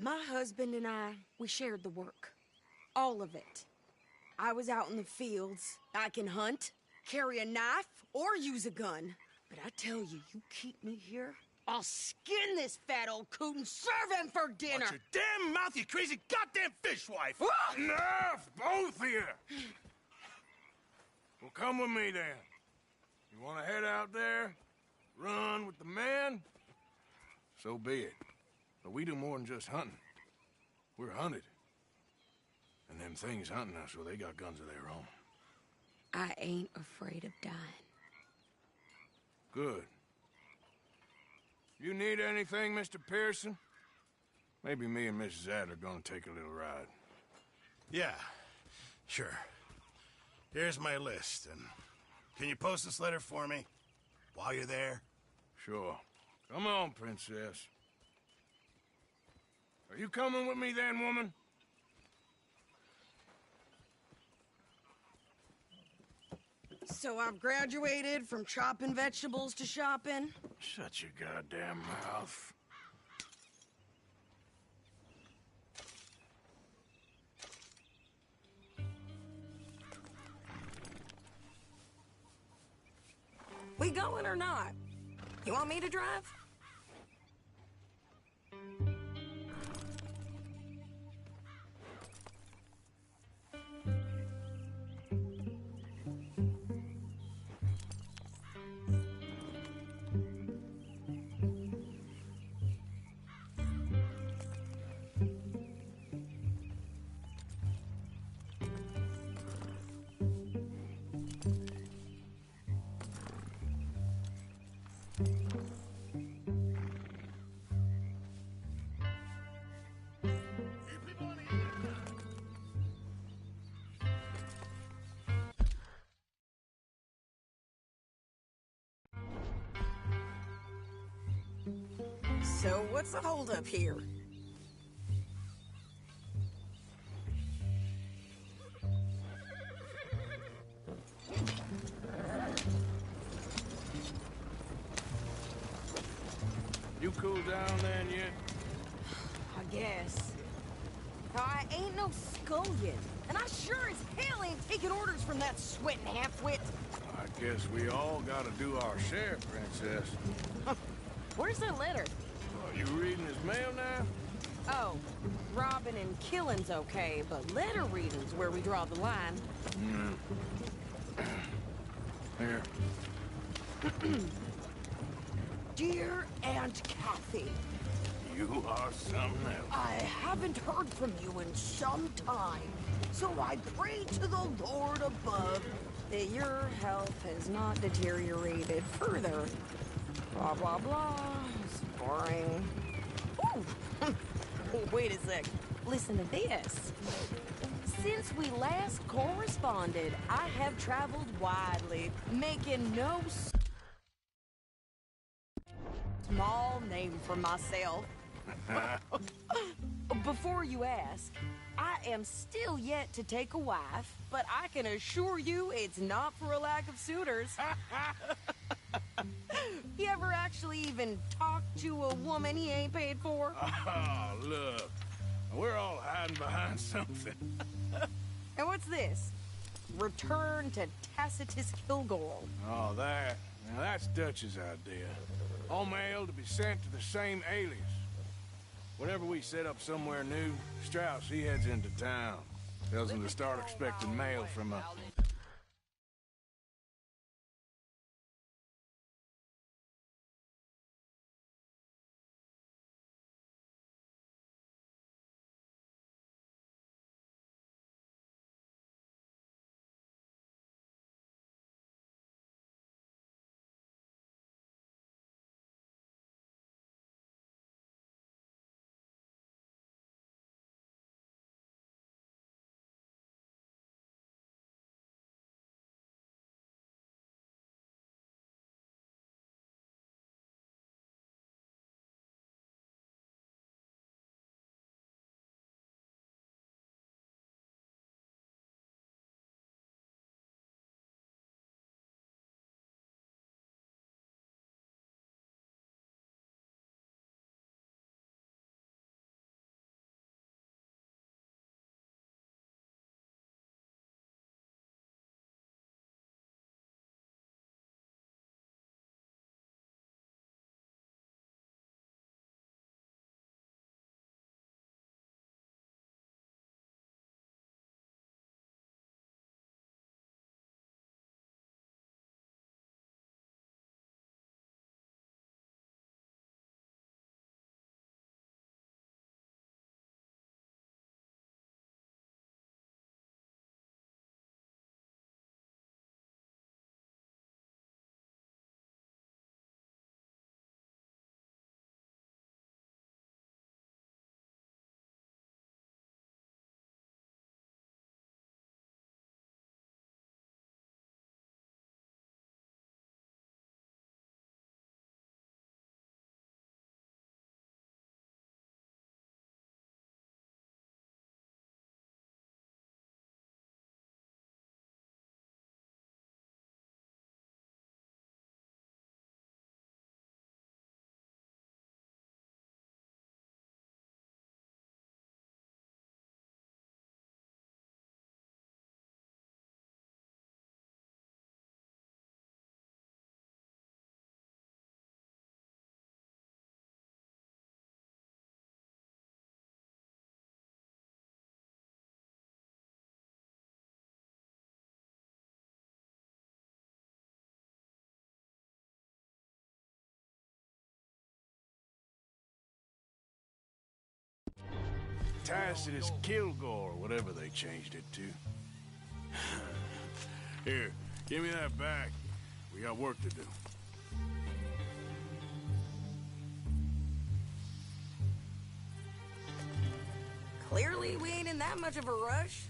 My husband and I, we shared the work. All of it. I was out in the fields. I can hunt, carry a knife, or use a gun. But I tell you, you keep me here, I'll skin this fat old coot and serve him for dinner! Watch your damn mouth, you crazy goddamn fishwife! Ah! Enough, both of you! Well, come with me, then. You want to head out there? Run with the men? So be it. But we do more than just hunting. We're hunted. And them things hunting us, well, they got guns of their own. I ain't afraid of dying. Good. You need anything, Mr. Pearson? Maybe me and Mrs. Adler gonna take a little ride. Yeah, sure. Here's my list, and can you post this letter for me while you're there? Sure. Come on, Princess. Are you coming with me then, woman? So I've graduated from chopping vegetables to shopping? Shut your goddamn mouth. We going or not? You want me to drive? So what's the holdup here? You cool down then yet? I guess. I ain't no scullion, and I sure as hell ain't taking orders from that sweating half-wit. I guess we all gotta do our share, Princess. Where's that letter? Are you reading his mail now? Oh, robbing and killing's okay, but letter reading's where we draw the line. Here. Dear Aunt Kathy, You are something else. I haven't heard from you in some time, so I pray to the Lord above that your health has not deteriorated further. Blah, blah, blah. It's boring. Ooh! Wait a sec. Listen to this. Since we last corresponded, I have traveled widely, making no small name for myself. Before you ask, I am still yet to take a wife, but I can assure you it's not for a lack of suitors. You ever actually even talk to a woman he ain't paid for? Oh, look. We're all hiding behind something. And what's this? Return to Tacitus Kilgore. Oh, that. Now, that's Dutch's idea. All mail to be sent to the same alias. Whenever we set up somewhere new, Strauss, he heads into town. Tells them to start expecting mail from a Tacitus Kilgore, whatever they changed it to. Here, give me that back. We got work to do. Clearly, we ain't in that much of a rush.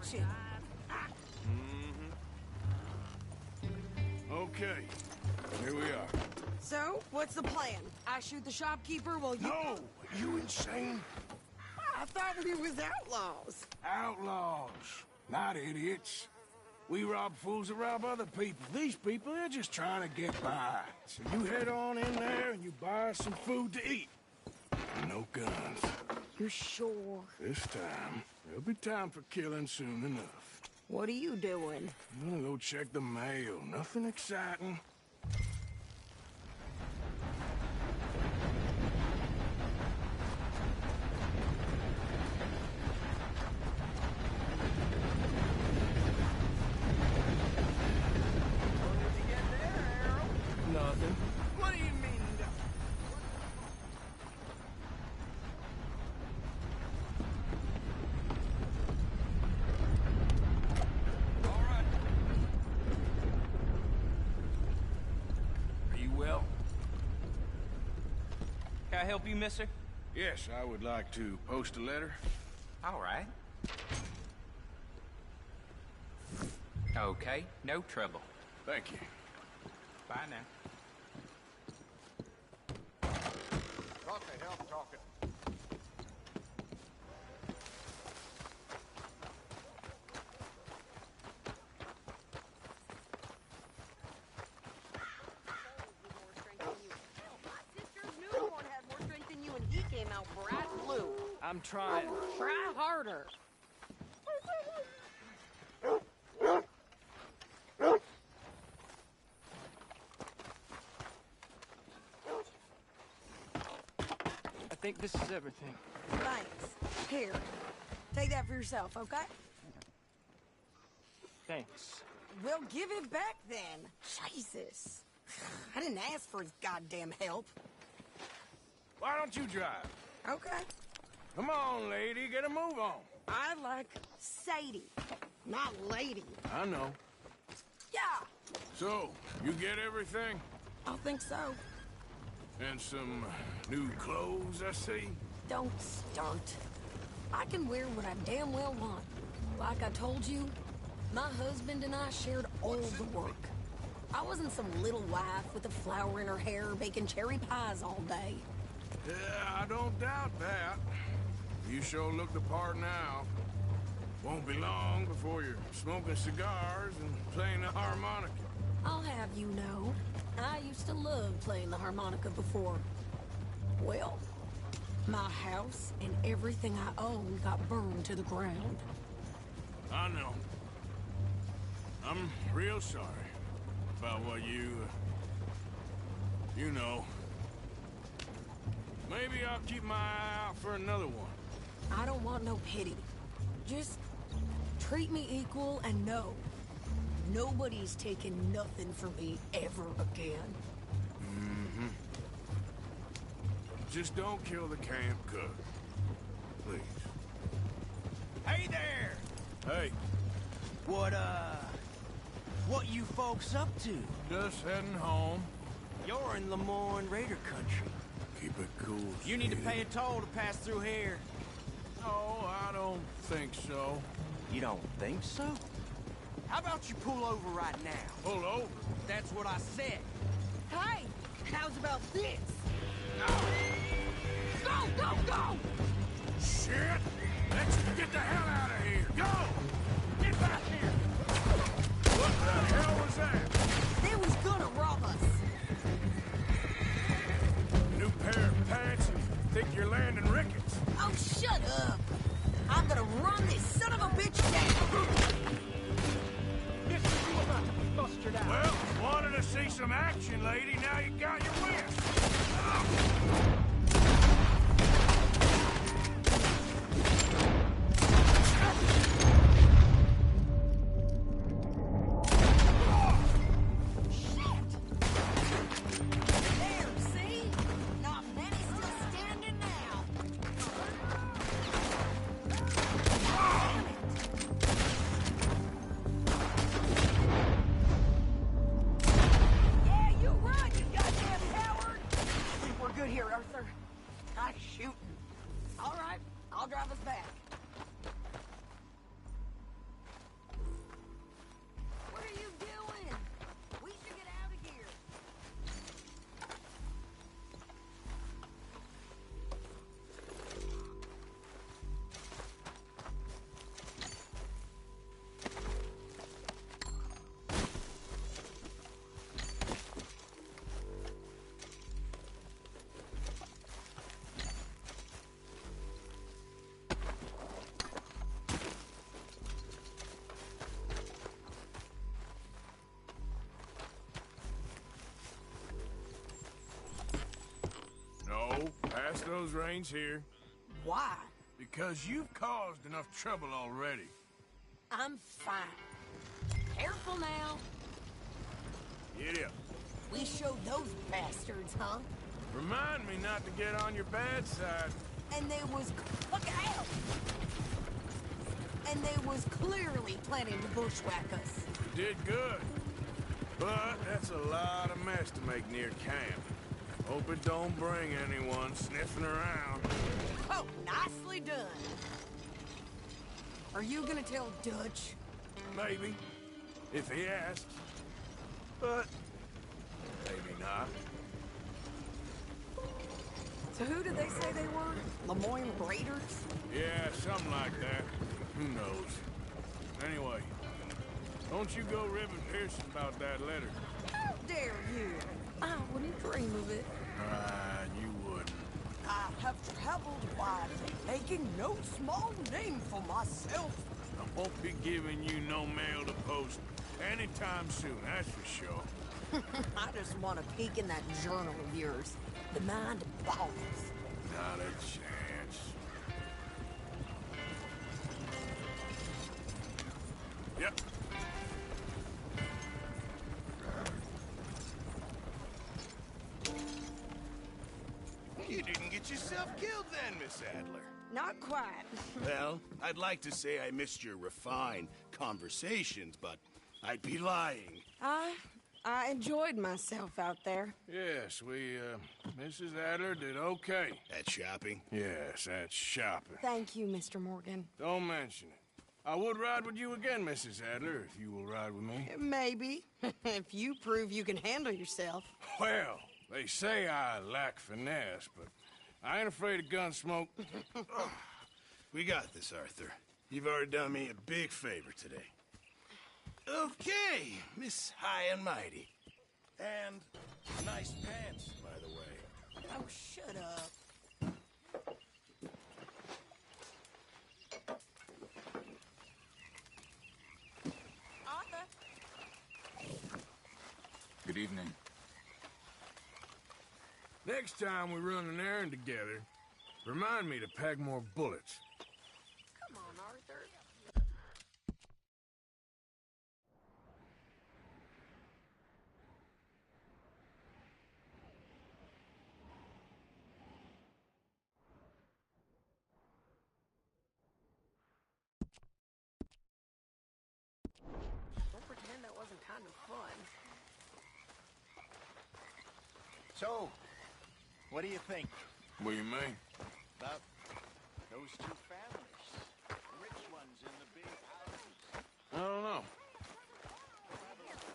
action. Okay, here we are. So, what's the plan? I shoot the shopkeeper while you... No! You insane? I thought we was outlaws. Outlaws, not idiots. We rob fools that rob other people. These people, they're just trying to get by. So you head on in there and you buy us some food to eat. No guns. You're sure? This time, there'll be time for killing soon enough. What are you doing? I'm gonna go check the mail. Nothing exciting. Nothing. What do you mean? All right. Are you well? Can I help you, mister? Yes, I would like to post a letter. All right. Okay, no trouble. Thank you. Bye now. Talk to help talking. I'm trying. Try harder. I think this is everything. Thanks. Here. Take that for yourself, okay? Thanks. We'll give it back then. Jesus. I didn't ask for his goddamn help. Why don't you drive? Okay. Come on, lady, get a move on. I like Sadie, not lady. I know. Yeah, So, you get everything? I think so. And some new clothes, I see? Don't start. I can wear what I damn well want. Like I told you, my husband and I shared all the work. I wasn't some little wife with a flower in her hair baking cherry pies all day. Yeah, I don't doubt that. You sure look the part now. Won't be long before you're smoking cigars and playing the harmonica. I'll have you know, I used to love playing the harmonica before. Well, my house and everything I owned got burned to the ground. I know. I'm real sorry about what you know. Maybe I'll keep my eye out for another one. I don't want no pity. Just treat me equal and know nobody's taking nothing from me ever again. Mm-hmm. Just don't kill the camp cook. Please. Hey there! Hey, What you folks up to? just heading home. You're in Lemoyne Raider country. Keep it cool. You need to sweetie. pay a toll to pass through here. No, I don't think so. You don't think so? How about you pull over right now? Pull over. That's what I said. Hey, how's about this? Go, go, go! Shit! Let's get the hell out of here. Go! Get back here! What the hell was that? They was gonna rob us. New pair of pants and think you're landing rickets. Oh, shut up. I'm gonna run this son of a bitch down. This is you about to be busted out. Well, wanted to see some action, lady. Now you got your wish. There, see? Not many still standing now. Damn it. Yeah, you run, you goddamn coward! We're good here, Arthur. Nice shooting. All right, I'll drive us back. Pass those reins here. Why? Because you've caused enough trouble already. I'm fine. Careful now. Get up. We showed those bastards, huh? Remind me not to get on your bad side. And they was... Look out! And they was clearly planning to bushwhack us. You did good. But that's a lot of mess to make near camp. Hope it don't bring anyone sniffing around. Oh, nicely done. Are you gonna tell Dutch? Maybe. If he asks. But maybe not. So who did they say they were? Lemoyne Raiders? Yeah, something like that. Who knows? Anyway, don't you go ribbing Pearson about that letter. How dare you? I wouldn't dream of it. You wouldn't. I have traveled widely, making no small name for myself. I won't be giving you no mail to post anytime soon, that's for sure. I just want to peek in that journal of yours. The mind boggles. Not a chance. Yep. You didn't get yourself killed then, Miss Adler. Not quite. Well, I'd like to say I missed your refined conversations, but I'd be lying. I enjoyed myself out there. Yes, Mrs. Adler did okay. At shopping? Yes, that's shopping. Thank you, Mr. Morgan. Don't mention it. I would ride with you again, Mrs. Adler, if you will ride with me. Maybe. If you prove you can handle yourself. Well, they say I lack finesse, but I ain't afraid of gun smoke. We got this, Arthur. You've already done me a big favor today. Okay, Miss High and Mighty. And nice pants, by the way. Oh, shut up. Arthur? Good evening. Next time we run an errand together, remind me to pack more bullets. Come on, Arthur. Don't pretend that wasn't kind of fun. So, what do you think What do you mean? about those two families? The rich ones in the big houses. I don't know.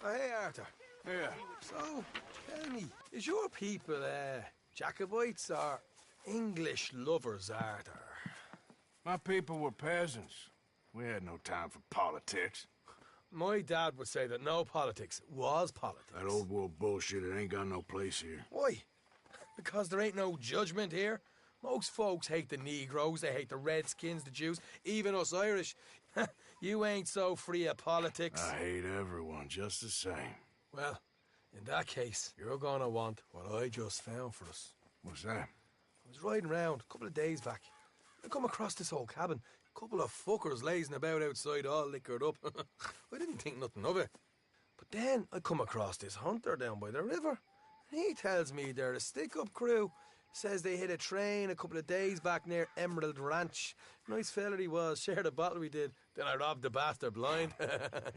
Hey, Arthur. Yeah. So, tell me, is your people, Jacobites or English lovers, Arthur? My people were peasants. We had no time for politics. My dad would say that no politics was politics. That old world bullshit, it ain't got no place here. Why? Because there ain't no judgment here. Most folks hate the Negroes, they hate the Redskins, the Jews, even us Irish. You ain't so free of politics. I hate everyone just the same. Well, in that case, you're gonna want what I just found for us. What's that? I was riding around a couple of days back. I come across this old cabin. A couple of fuckers lazing about outside all liquored up. I didn't think nothing of it. But then I come across this hunter down by the river. He tells me they're a stick-up crew. Says they hit a train a couple of days back near Emerald Ranch. Nice fella he was, shared a bottle we did. Then I robbed the bastard blind.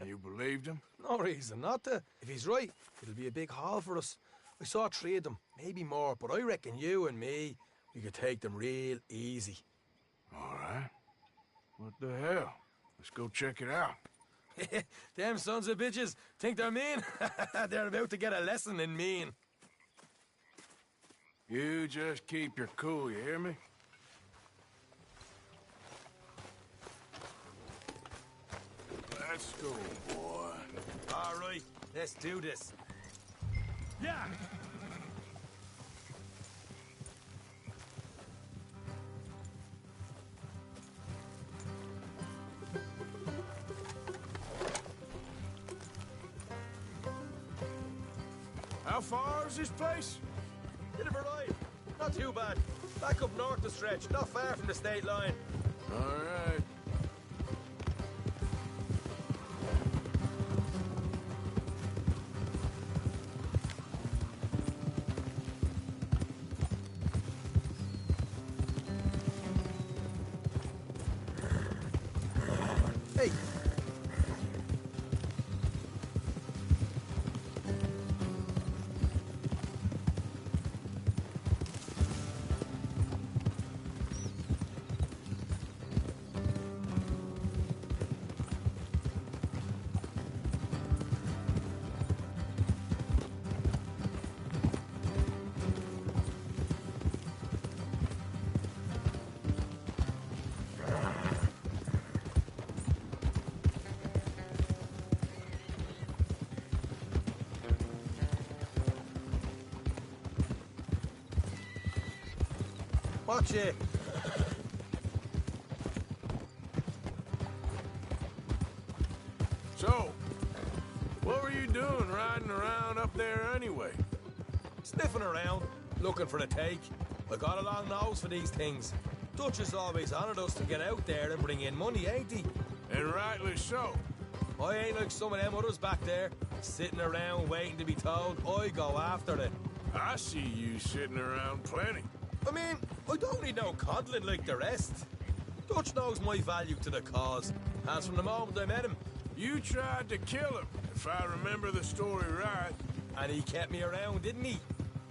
You believed him? No reason not to. If he's right, it'll be a big haul for us. I saw 3 of them, maybe more, but I reckon you and me, we could take them real easy. All right. What the hell? Let's go check it out. Them sons of bitches think they're mean. They're about to get a lesson in mean. You just keep your cool, you hear me? Let's go, boy. All right, let's do this. Yeah! How far is this place? Bit of a ride. Not too bad. Back up north the stretch, not far from the state line. All right. Hey, watch it. So, what were you doing riding around up there anyway? Sniffing around, looking for a take. I got a long nose for these things. Dutch has always honoured us to get out there and bring in money, ain't he? And rightly so. I ain't like some of them others back there, sitting around waiting to be told. I go after it. I see you sitting around plenty. I mean, I don't need no coddling like the rest. Dutch knows my value to the cause, as from the moment I met him. You tried to kill him, if I remember the story right. And he kept me around, didn't he?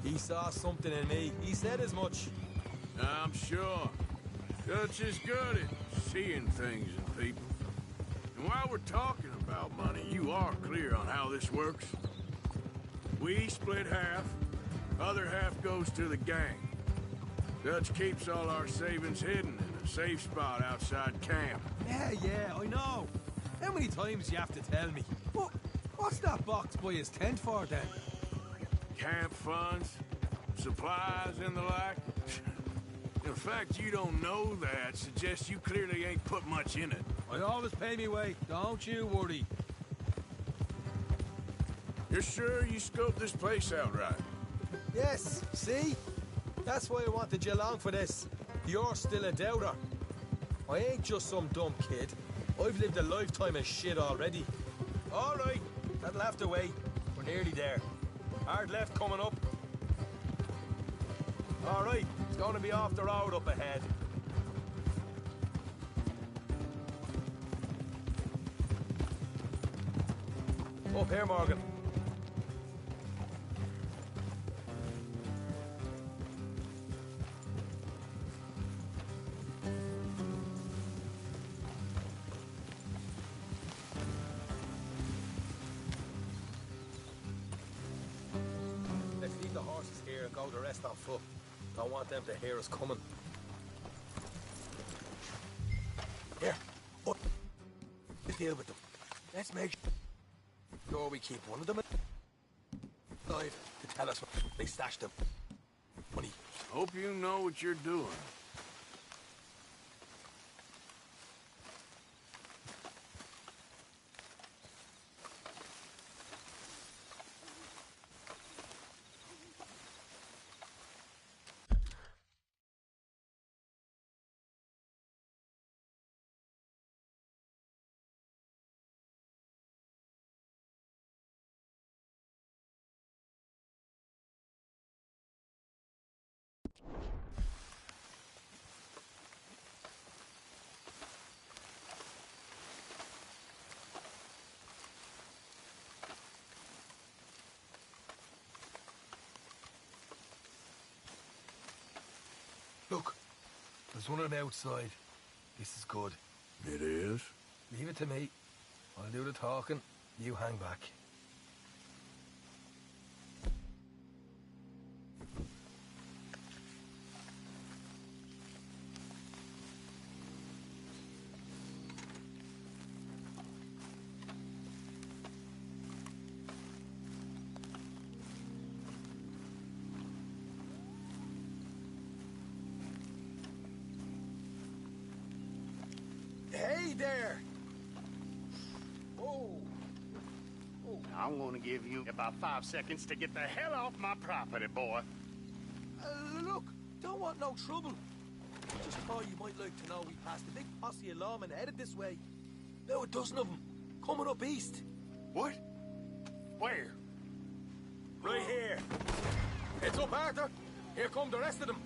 He saw something in me. He said as much. I'm sure. Dutch is good at seeing things in people. And while we're talking about money, you are clear on how this works? We split half, other half goes to the gang. Dutch keeps all our savings hidden in a safe spot outside camp. Yeah, I know. How many times you have to tell me? What's that box by his tent for, then? Camp funds, supplies, and the like. The fact you don't know that suggests you clearly ain't put much in it. I always pay me way, don't you worry. You're sure you scoped this place out right? Yes, see? That's why I wanted you along for this. You're still a doubter. I ain't just some dumb kid. I've lived a lifetime of shit already. All right, that'll have to wait. We're nearly there. Hard left coming up. All right, it's going to be off the road up ahead. Up here, Morgan. Let's leave the horses here and go the rest on foot. Don't want them to hear us coming. Here, up. Let's deal with them. Let's make sure we keep one of them alive to tell us where they stashed them. Money. Hope you know what you're doing. Look, there's one on the outside. This is good. It is? Leave it to me. I'll do the talking. You hang back. Hey there! Oh. I'm gonna give you about 5 seconds to get the hell off my property, boy. Look, Don't want no trouble. Just thought you might like to know we passed a big posse of lawmen headed this way. About a dozen of them, coming up east. What? Where? Right here. Heads up, Arthur. Here come the rest of them.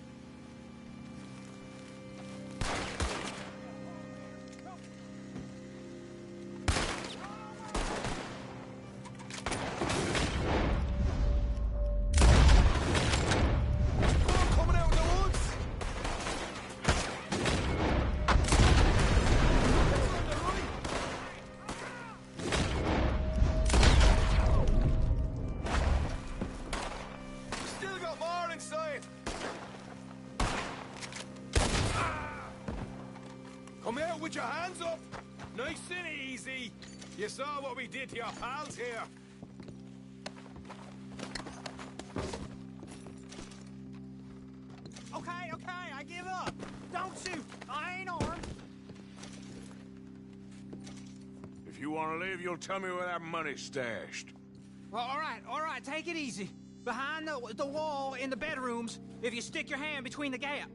Coming out in the woods. On the right. Still got more inside. Come out with your hands up. Nice and easy. You saw what we did to your pals here. Okay, I give up. Don't shoot. I ain't armed. If you want to leave, you'll tell me where that money's stashed. Well, all right, take it easy. Behind the wall in the bedrooms, if you stick your hand between the gap.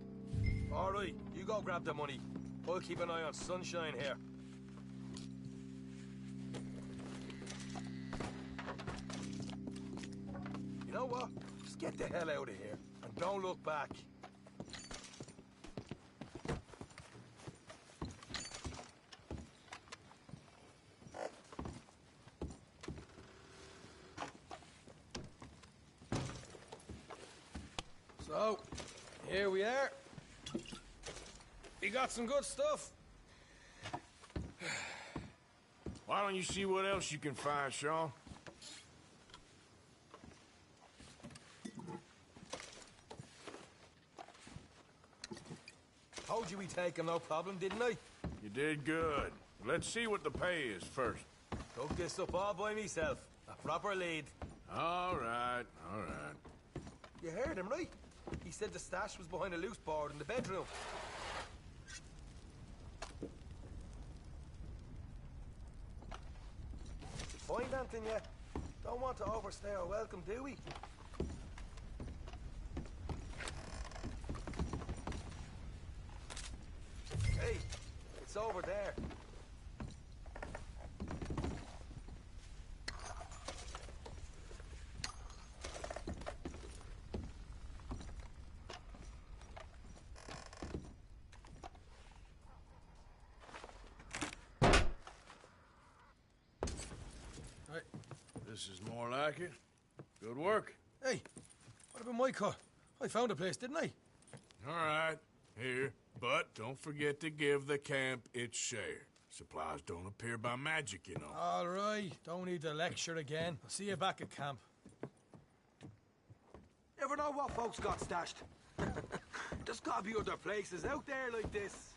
All right, you go grab the money. I'll keep an eye on Sunshine here. You know what? Just get the hell out of here and don't look back. So, here we are. You got some good stuff. Why don't you see what else you can find, Sean? Told you we'd take him, no problem, didn't I? You did good. Let's see what the pay is first. Took this up all by myself. A proper lead. All right, all right. You heard him, right? He said the stash was behind a loose board in the bedroom. Find anything yet? Don't want to overstay our welcome, do we? Hey, it's over there. This is more like it. Good work. Hey, what about my car? I found a place, didn't I? All right, here. But don't forget to give the camp its share. Supplies don't appear by magic, you know. All right, don't need to lecture again. I'll see you back at camp. Never know what folks got stashed. There's gotta be other places out there like this.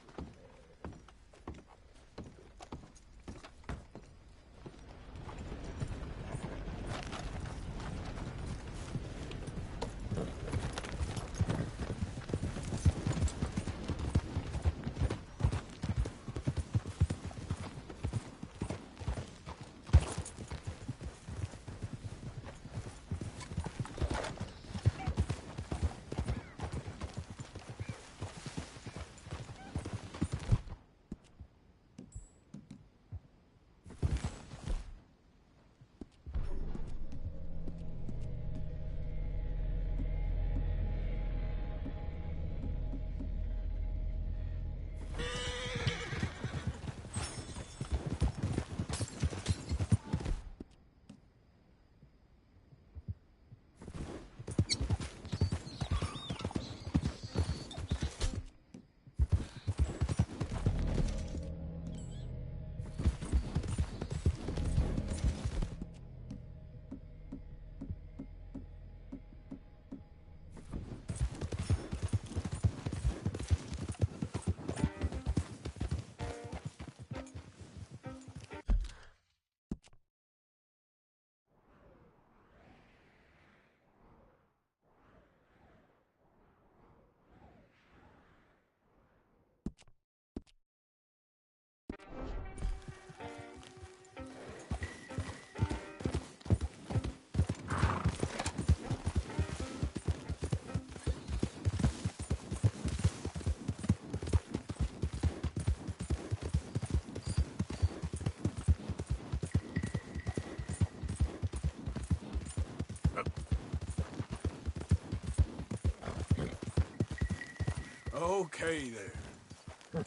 Okay, there.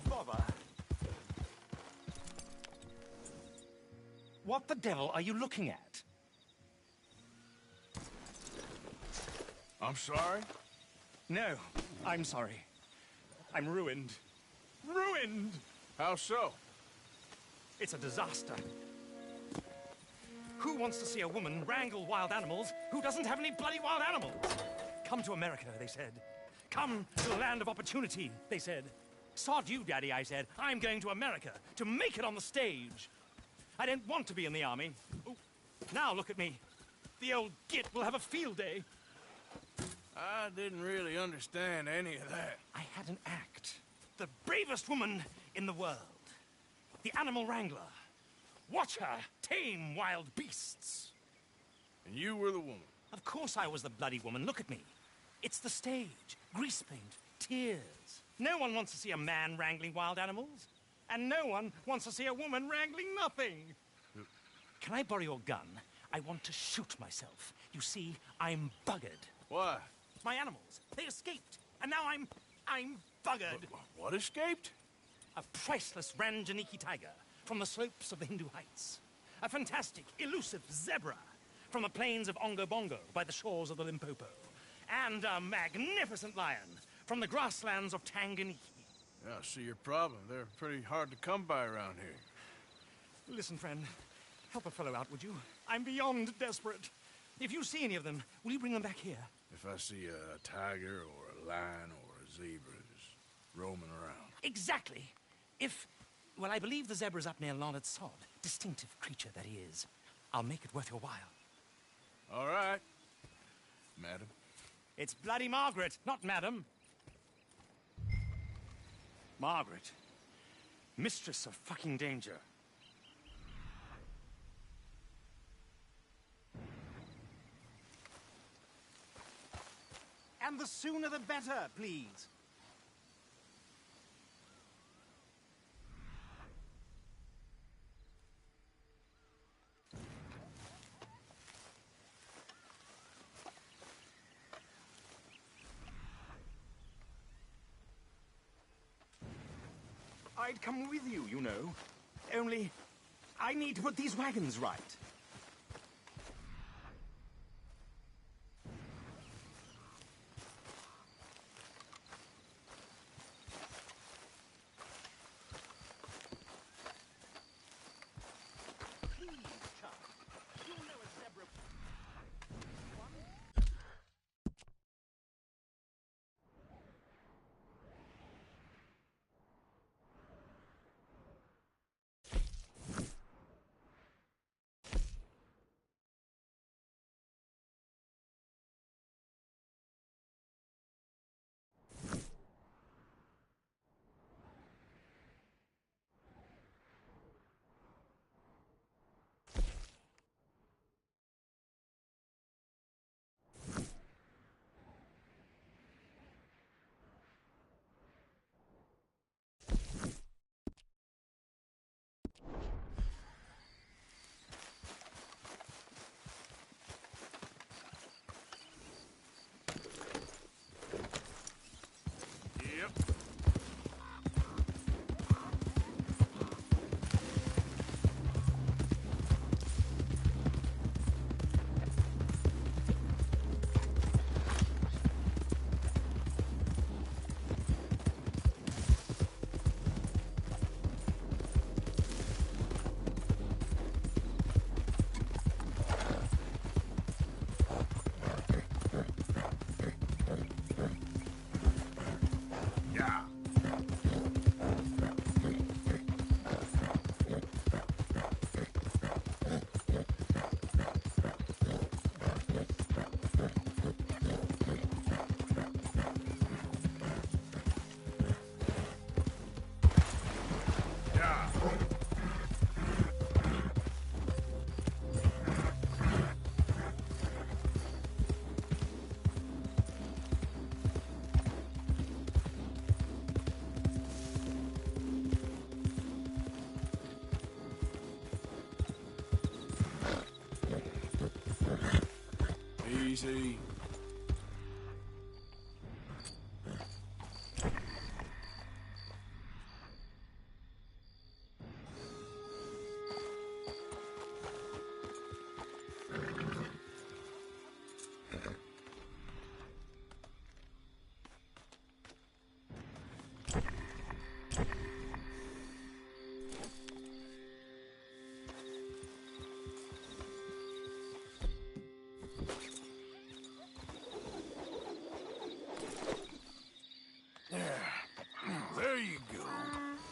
Bother. What the devil are you looking at? I'm sorry? No, I'm sorry. I'm ruined. Ruined! How so? It's a disaster. Who wants to see a woman wrangle wild animals who doesn't have any bloody wild animals? Come to America, they said. Come to the land of opportunity, they said. Sod you, Daddy, I said. I'm going to America to make it on the stage. I don't want to be in the army. Oh, now look at me. The old git will have a field day. I didn't really understand any of that. I had an act. The bravest woman in the world. The animal wrangler. Watch her tame wild beasts. And you were the woman. Of course I was the bloody woman. Look at me. It's the stage. Grease paint. Tears. No one wants to see a man wrangling wild animals. And no one wants to see a woman wrangling nothing. Can I borrow your gun? I want to shoot myself. You see, I'm buggered. Why? My animals, they escaped. And now I'm buggered. What escaped? A priceless Ranjaniki tiger from the slopes of the Hindu Heights. A fantastic, elusive zebra from the plains of Ongo Bongo by the shores of the Limpopo. And a magnificent lion from the grasslands of Tanganyika. Yeah, I see your problem. They're pretty hard to come by around here. Listen, friend, help a fellow out, would you? I'm beyond desperate. If you see any of them, will you bring them back here? If I see a tiger or a lion or a zebra just roaming around. Exactly. Well, I believe the zebra's up near Leonard Sod. Distinctive creature that he is. I'll make it worth your while. All right, madam. It's bloody Margaret, not madam. Margaret. Mistress of fucking danger. And the sooner the better, please. I'd come with you, you know. Only, I need to put these wagons right. Please, Chuck. You know a zebra... Easy. There you go.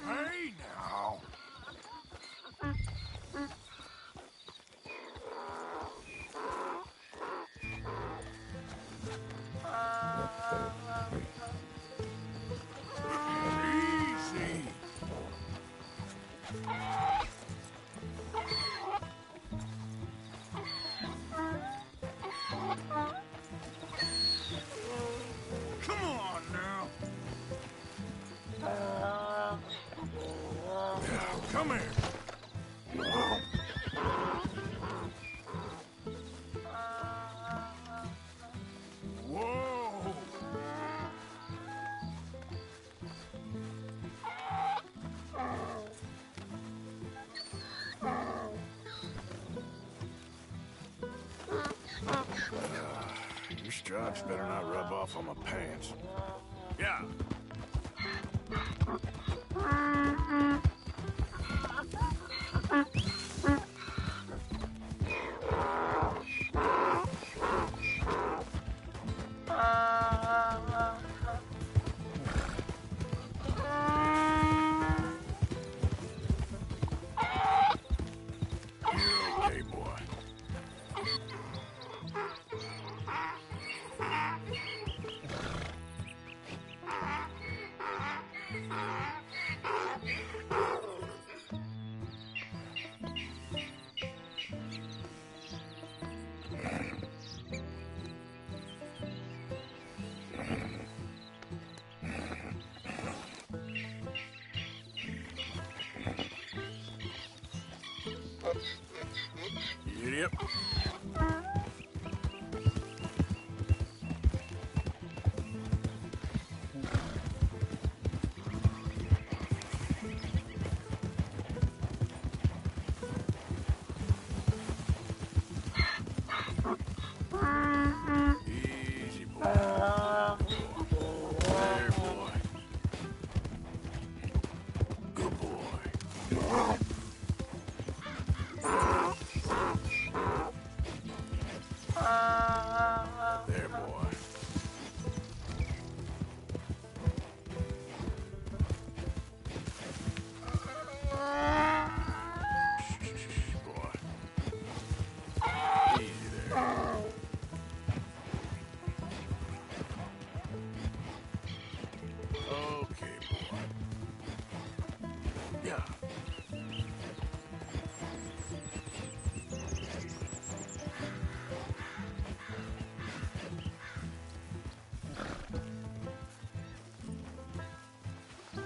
Hey, now. Easy. Come on now. Come here. Whoa. Your stripes better not rub off on my pants. Yeah. You're okay, boy. Yep. Easy, boy. There, boy. Good boy. There, boy. Shh, boy. Easy there. Okay, boy. Yeah.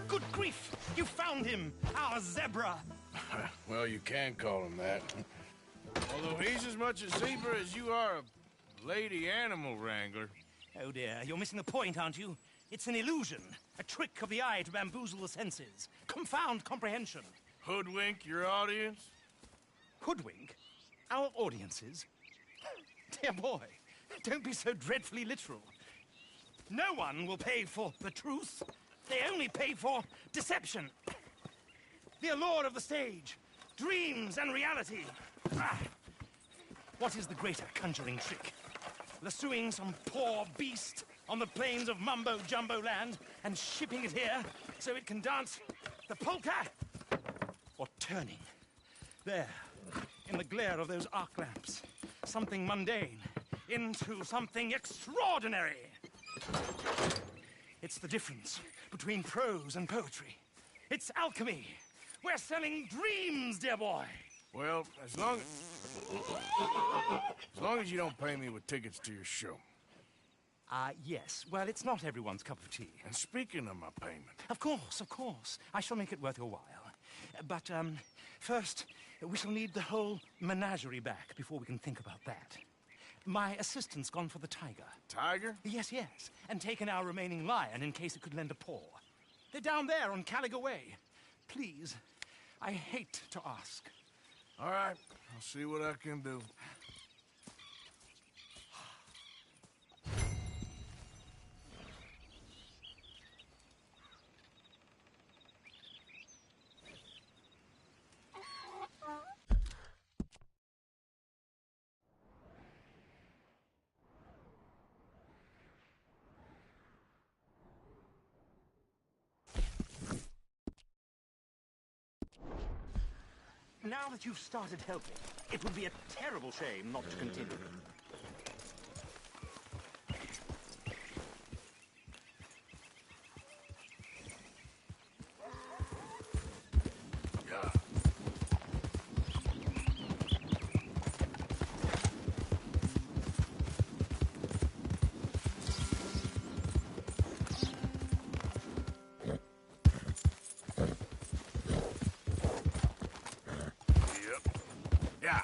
Good grief! You found him! Our zebra! Well, you can call him that. Although he's as much a zebra as you are a lady animal wrangler. Oh dear, you're missing the point, aren't you? It's an illusion. A trick of the eye to bamboozle the senses. Confound comprehension. Hoodwink your audience? Hoodwink? Our audiences? Dear boy, don't be so dreadfully literal. No one will pay for the truth. They only pay for deception. The allure of the stage, dreams and reality. Ah. What is the greater conjuring trick? Lassoing some poor beast on the plains of mumbo-jumbo land and shipping it here so it can dance the polka? Or turning, there, in the glare of those arc lamps, something mundane into something extraordinary? It's the difference between prose and poetry. It's alchemy. We're selling dreams, dear boy. Well, as long as you don't pay me with tickets to your show. Yes. Well, it's not everyone's cup of tea. And speaking of my payment, Of course. I shall make it worth your while. But, first, we shall need the whole menagerie back before we can think about that. My assistant's gone for the tiger. Tiger? Yes, yes, and taken our remaining lion in case it could lend a paw. They're down there on Caliga Way. Please, I hate to ask. All right, I'll see what I can do. Now that you've started helping, it would be a terrible shame not to continue. Yeah.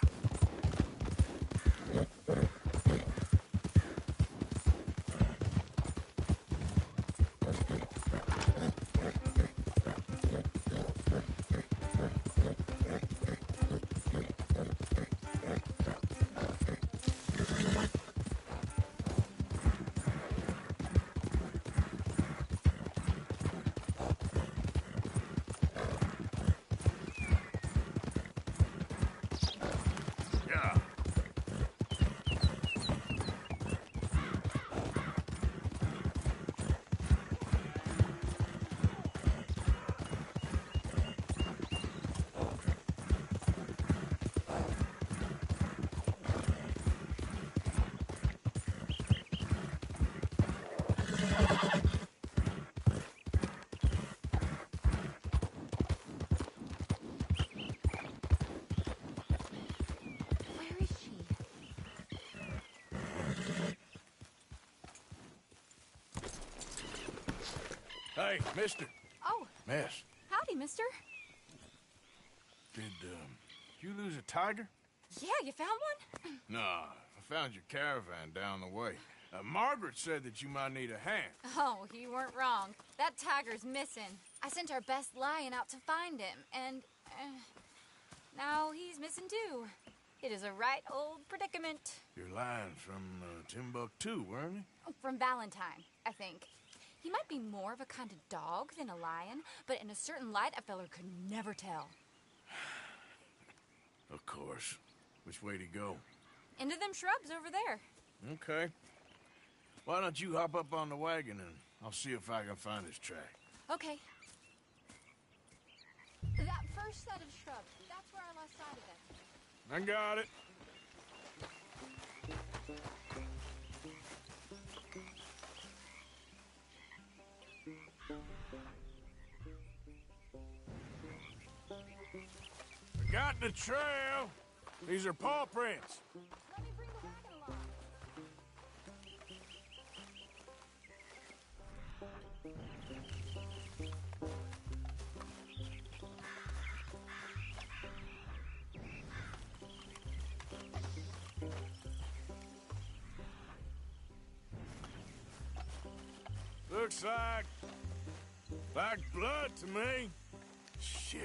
Where is she? Hey, mister. Oh, Miss, howdy, mister. did you lose a tiger? Yeah, you found one? No, I found your caravan down the way. Margaret said that you might need a hand. Oh, you weren't wrong. That tiger's missing. I sent our best lion out to find him, and now he's missing too. It is a right old predicament. Your lion from Timbuktu, weren't he? From Valentine, I think. He might be more of a kind of dog than a lion, but in a certain light, a feller could never tell. Of course. Which way to go? Into them shrubs over there. Okay. Why don't you hop up on the wagon and I'll see if I can find his track. Okay. That first set of shrubs, that's where I lost sight of it. I got it. I got the trail. These are paw prints. Let me bring the wagon along. Looks like blood to me. Shit.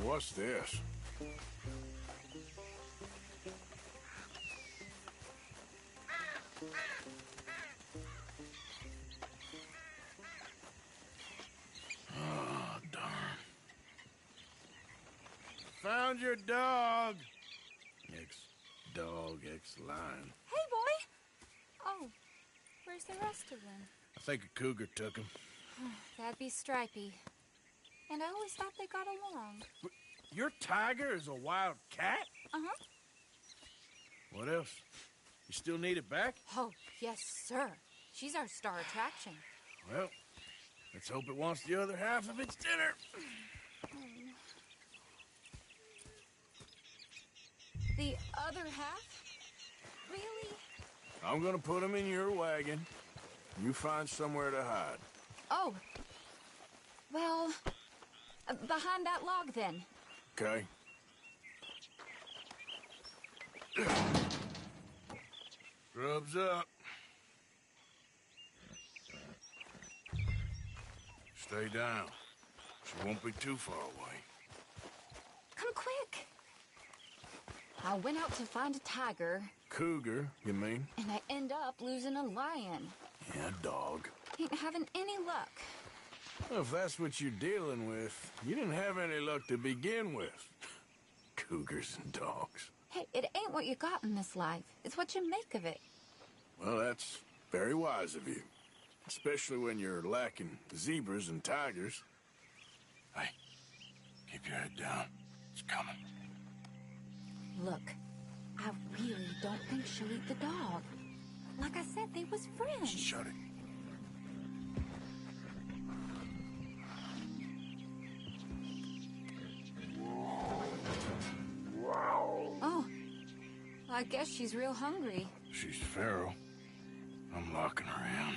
What's this? Oh, darn. Found your dog. Ex-dog, ex-lion. Hey, boy! Oh, where's the rest of them? I think a cougar took him. That'd be Stripey. And I always thought they got along. Your tiger is a wild cat? Uh-huh. What else? You still need it back? Oh, yes, sir. She's our star attraction. Well, let's hope it wants the other half of its dinner. The other half? Really? I'm gonna put him in your wagon. You find somewhere to hide. Oh. Well, behind that log, then. Okay. Grub's up. Stay down. She won't be too far away. Come quick. I went out to find a tiger. Cougar, you mean? And I end up losing a lion. Yeah, dog. Ain't having any luck. Well, if that's what you're dealing with, you didn't have any luck to begin with. Cougars and dogs. Hey, it ain't what you got in this life. It's what you make of it. Well, that's very wise of you. Especially when you're lacking zebras and tigers. Hey, keep your head down. It's coming. Look, I really don't think she'll eat the dog. Like I said, they was friends. Shut it. Oh, I guess she's real hungry. She's feral. I'm locking her in.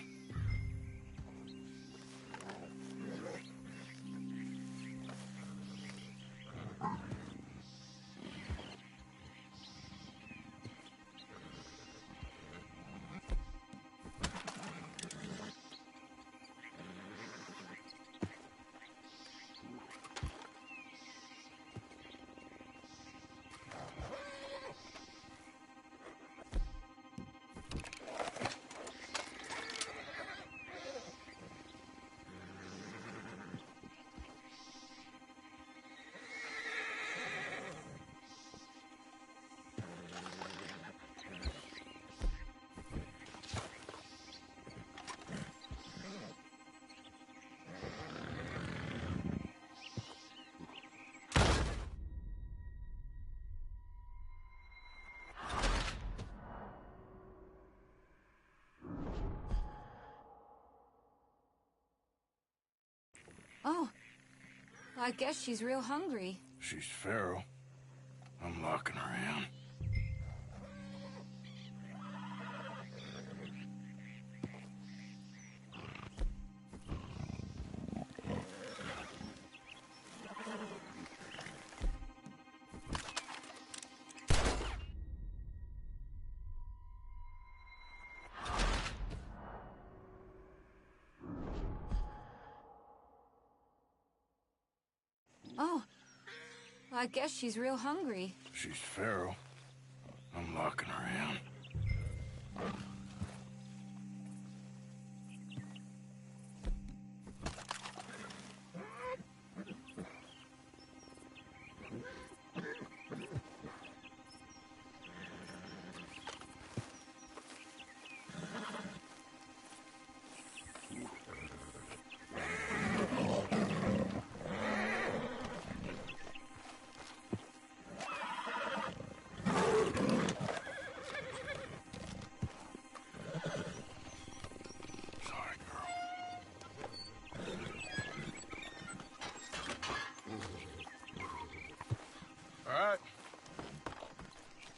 Oh, I guess she's real hungry. She's feral. I'm locking her in. Oh, I guess she's real hungry. She's feral. I'm locking her in.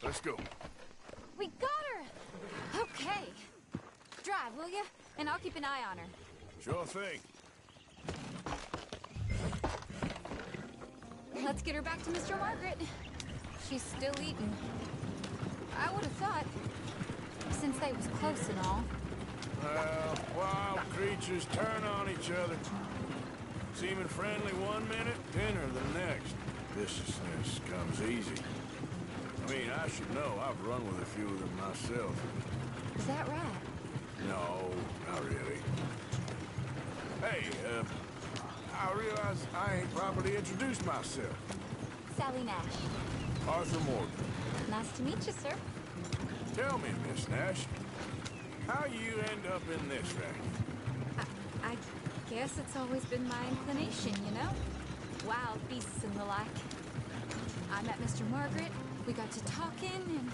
Let's go. We got her! Okay. Drive, will you? And I'll keep an eye on her. Sure thing. Let's get her back to Mr. Margaret. She's still eating. I would have thought, since they was close and all. Well, wild creatures turn on each other. Seeming friendly one minute, dinner the next. Viciousness comes easy. I mean, I should know. I've run with a few of them myself. Is that right? No, not really. Hey, I realize I ain't properly introduced myself. Sally Nash. Arthur Morgan. Nice to meet you, sir. Tell me, Miss Nash, how you end up in this racket? I guess it's always been my inclination, you know? Wild beasts and the like. I met Mr. Margaret, we got to talking, and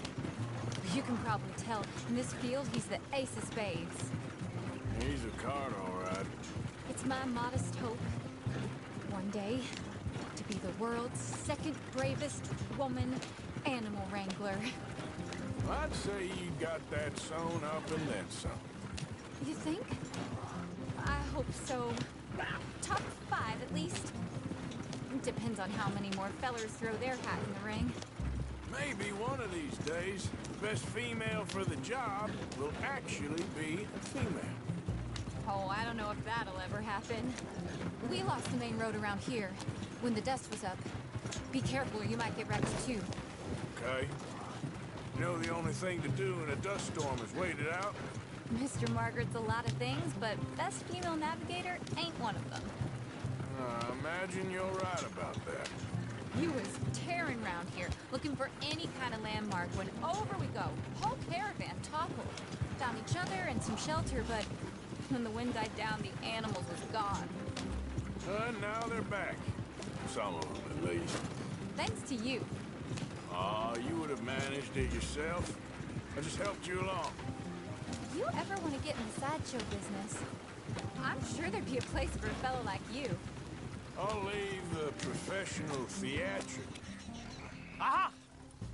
you can probably tell, in this field, he's the ace of spades. He's a card, all right. It's my modest hope, one day, to be the world's second bravest woman animal wrangler. I'd say you got that sewn up and then some. You think? I hope so top 5 at least. Depends on how many more fellers throw their hat in the ring. Maybe one of these days, the best female for the job will actually be a female. Oh, I don't know if that'll ever happen. We lost the main road around here when the dust was up. Be careful or you might get wrecked too. Okay. You know the only thing to do in a dust storm is wait it out? Mr. Margaret's a lot of things, but best female navigator ain't one of them. I imagine you're right about that. You was tearing around here, looking for any kind of landmark when over we go. Whole caravan toppled. Found each other and some shelter, but when the wind died down, the animals was gone. And now they're back. Some of them, at least. Thanks to you. You would have managed it yourself. I just helped you along. If you ever want to get in the sideshow business, I'm sure there'd be a place for a fellow like you. I'll leave the professional theatric. Aha!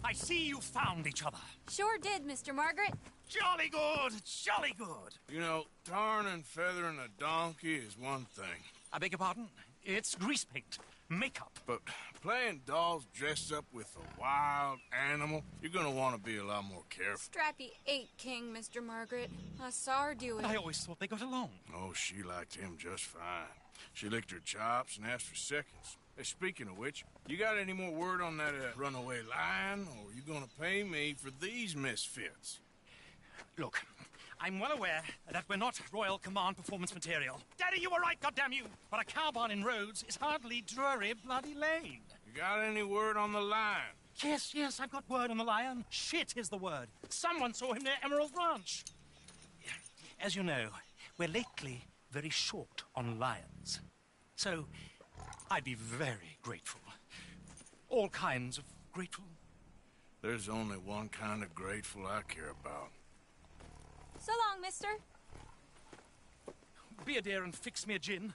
I see you found each other. Sure did, Mr. Margaret. Jolly good, jolly good. You know, tarring and feathering a donkey is one thing. I beg your pardon? It's grease paint, makeup. But playing dolls dressed up with a wild animal, you're gonna want to be a lot more careful. Strappy ate King, Mr. Margaret. I saw her do it. I always thought they got along. Oh, she liked him just fine. She licked her chops and asked for seconds. Hey, speaking of which, you got any more word on that runaway lion, or are you gonna pay me for these misfits? Look, I'm well aware that we're not Royal Command performance material. Daddy, you were right, goddamn you! But a cow barn in Rhodes is hardly Drury Bloody Lane. You got any word on the lion? Yes, I've got word on the lion. Shit is the word. Someone saw him near Emerald Ranch. As you know, we're lately very short on lions. So, I'd be very grateful. All kinds of grateful. There's only one kind of grateful I care about. So long, mister. Be a dear and fix me a gin.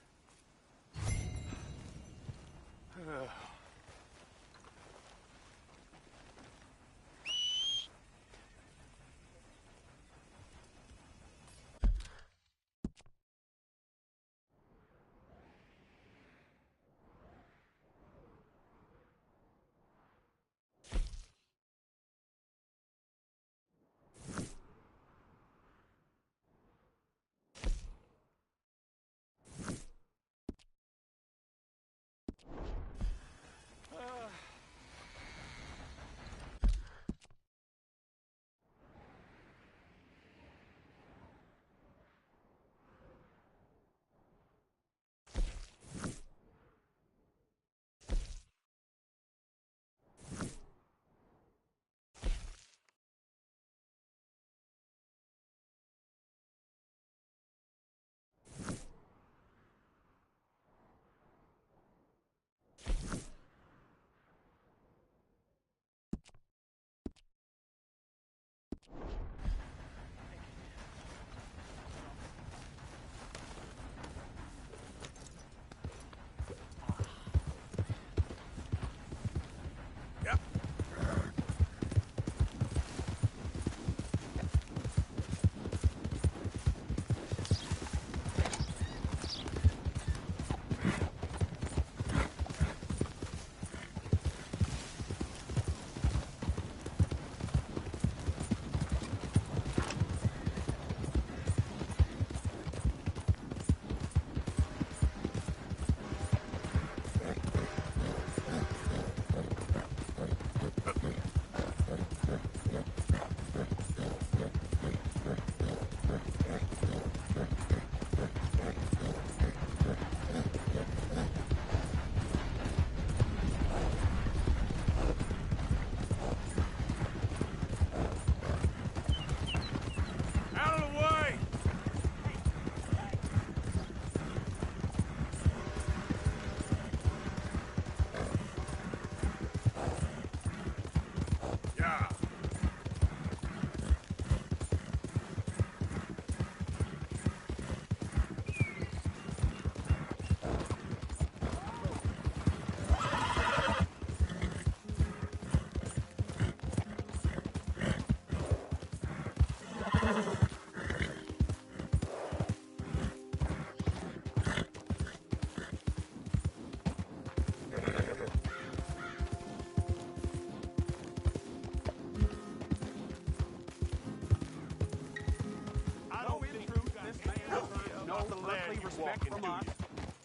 about the land you walk in, do you?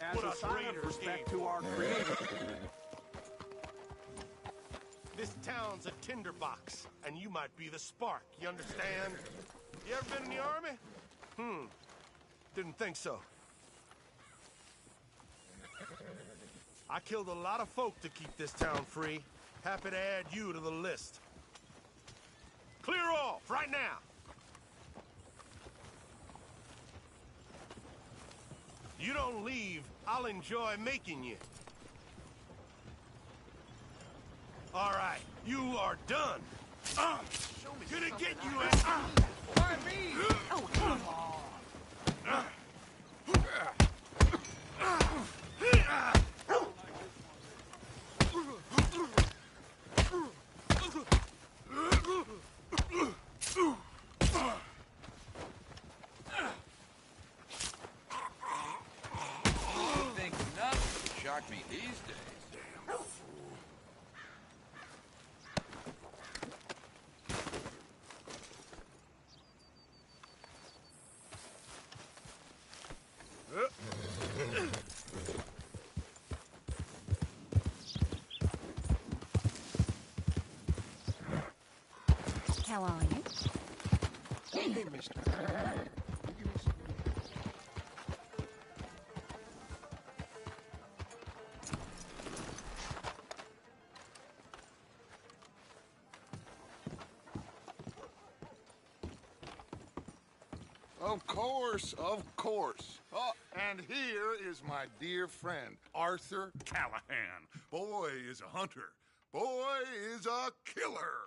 As a sign of respect to our creator. This town's a tinderbox, and you might be the spark, you understand? You ever been in the army? Didn't think so. I killed a lot of folk to keep this town free. Happy to add you to the list. Clear off, right now! You don't leave, I'll enjoy making you. All right, you are done. Gonna get you at... Why me? Oh, come on. You think nothing would shock me these days. How are you? Hey, mister. Of course, of course. Oh, and here is my dear friend, Arthur Callahan. Boy is a hunter. Boy is a killer.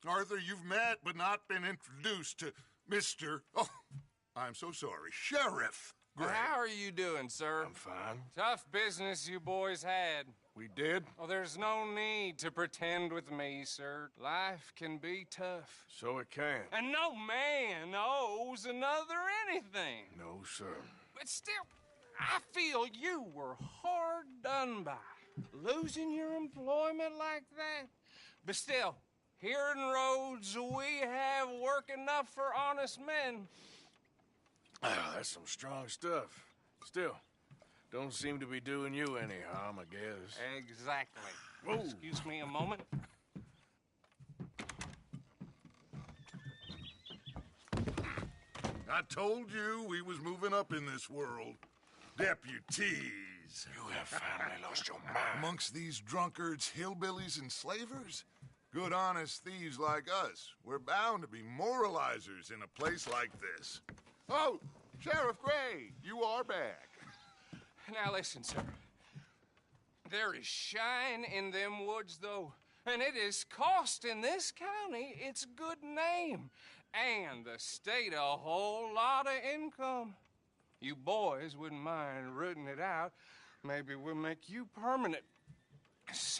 Arthur, you've met but not been introduced to Mr. Oh, I'm so sorry, Sheriff Gray. How are you doing, sir? I'm fine. Tough business you boys had. We did? Oh, there's no need to pretend with me, sir. Life can be tough. So it can. And no man owes another anything. No, sir. But still, I feel you were hard done by. Losing your employment like that. But still, here in Rhodes, we have work enough for honest men. That's some strong stuff. Still, don't seem to be doing you any harm, I guess. Exactly. Whoa. Excuse me a moment. I told you we was moving up in this world. Deputies. You have finally lost your mind. Amongst these drunkards, hillbillies, and slavers? Good, honest thieves like us. We're bound to be moralizers in a place like this. Oh, Sheriff Gray, you are back. Now listen, sir. There is shine in them woods, though, and it is costing this county its good name and the state a whole lot of income. You boys wouldn't mind rooting it out. Maybe we'll make you permanent.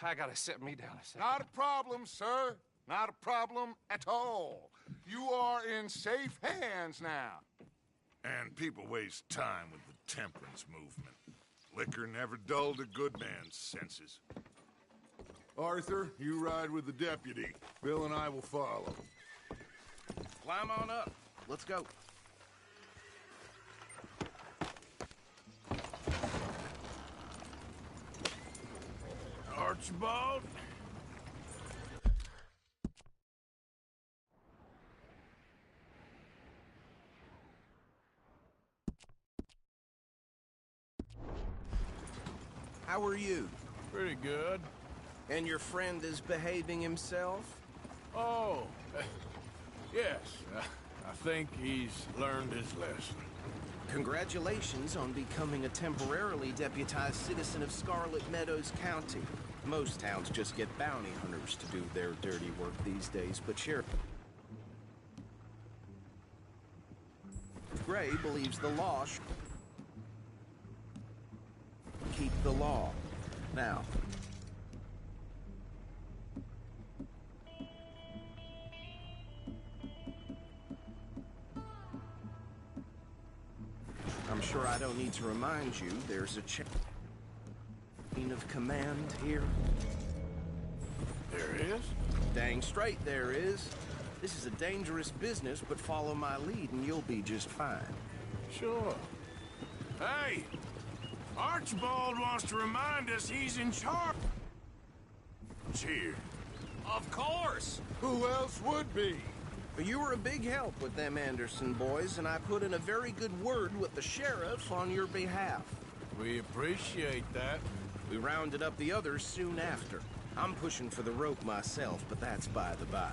I gotta set me down a second. Not a problem, sir. Not a problem at all. You are in safe hands now. And people waste time with the temperance movement. Liquor never dulled a good man's senses. Arthur, you ride with the deputy. Bill and I will follow. Climb on up. Let's go. Archibald? How are you? Pretty good. And your friend is behaving himself? Oh, yes. I think he's learned his lesson. Congratulations on becoming a temporarily deputized citizen of Scarlet Meadows County. Most towns just get bounty hunters to do their dirty work these days, but Sheriff Gray believes the law should keep the law. Now, I'm sure I don't need to remind you there's a chain of command here. There is? Dang straight there is. This is a dangerous business, but follow my lead and you'll be just fine. Sure. Hey! Archibald wants to remind us he's in charge here. Of course! Who else would be? You were a big help with them Anderson boys, and I put in a very good word with the sheriff on your behalf. We appreciate that. We rounded up the others soon after. I'm pushing for the rope myself, but that's by the by.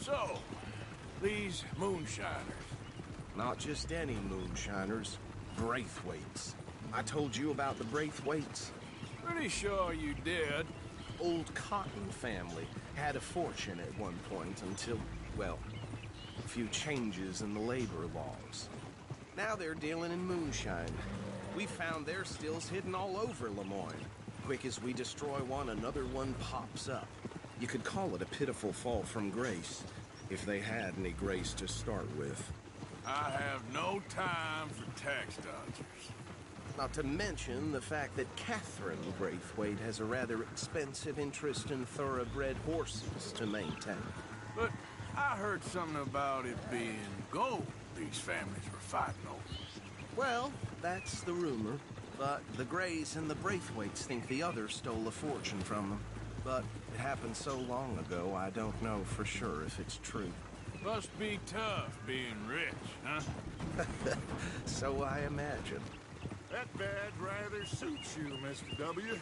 So, these moonshiners. Not just any moonshiners, Braithwaites. I told you about the Braithwaites. Pretty sure you did. Old Cotton family had a fortune at one point until, well, a few changes in the labor laws. Now they're dealing in moonshine. We found their stills hidden all over Lemoyne. Quick as we destroy one, another one pops up. You could call it a pitiful fall from grace, if they had any grace to start with. I have no time for tax dodgers. Not to mention the fact that Catherine Braithwaite has a rather expensive interest in thoroughbred horses to maintain. But I heard something about it being gold these families were fighting over. Well, that's the rumor. But the Greys and the Braithwaites think the others stole a fortune from them. But it happened so long ago, I don't know for sure if it's true. Must be tough being rich, huh? So I imagine. That badge rather suits you, Mr. W.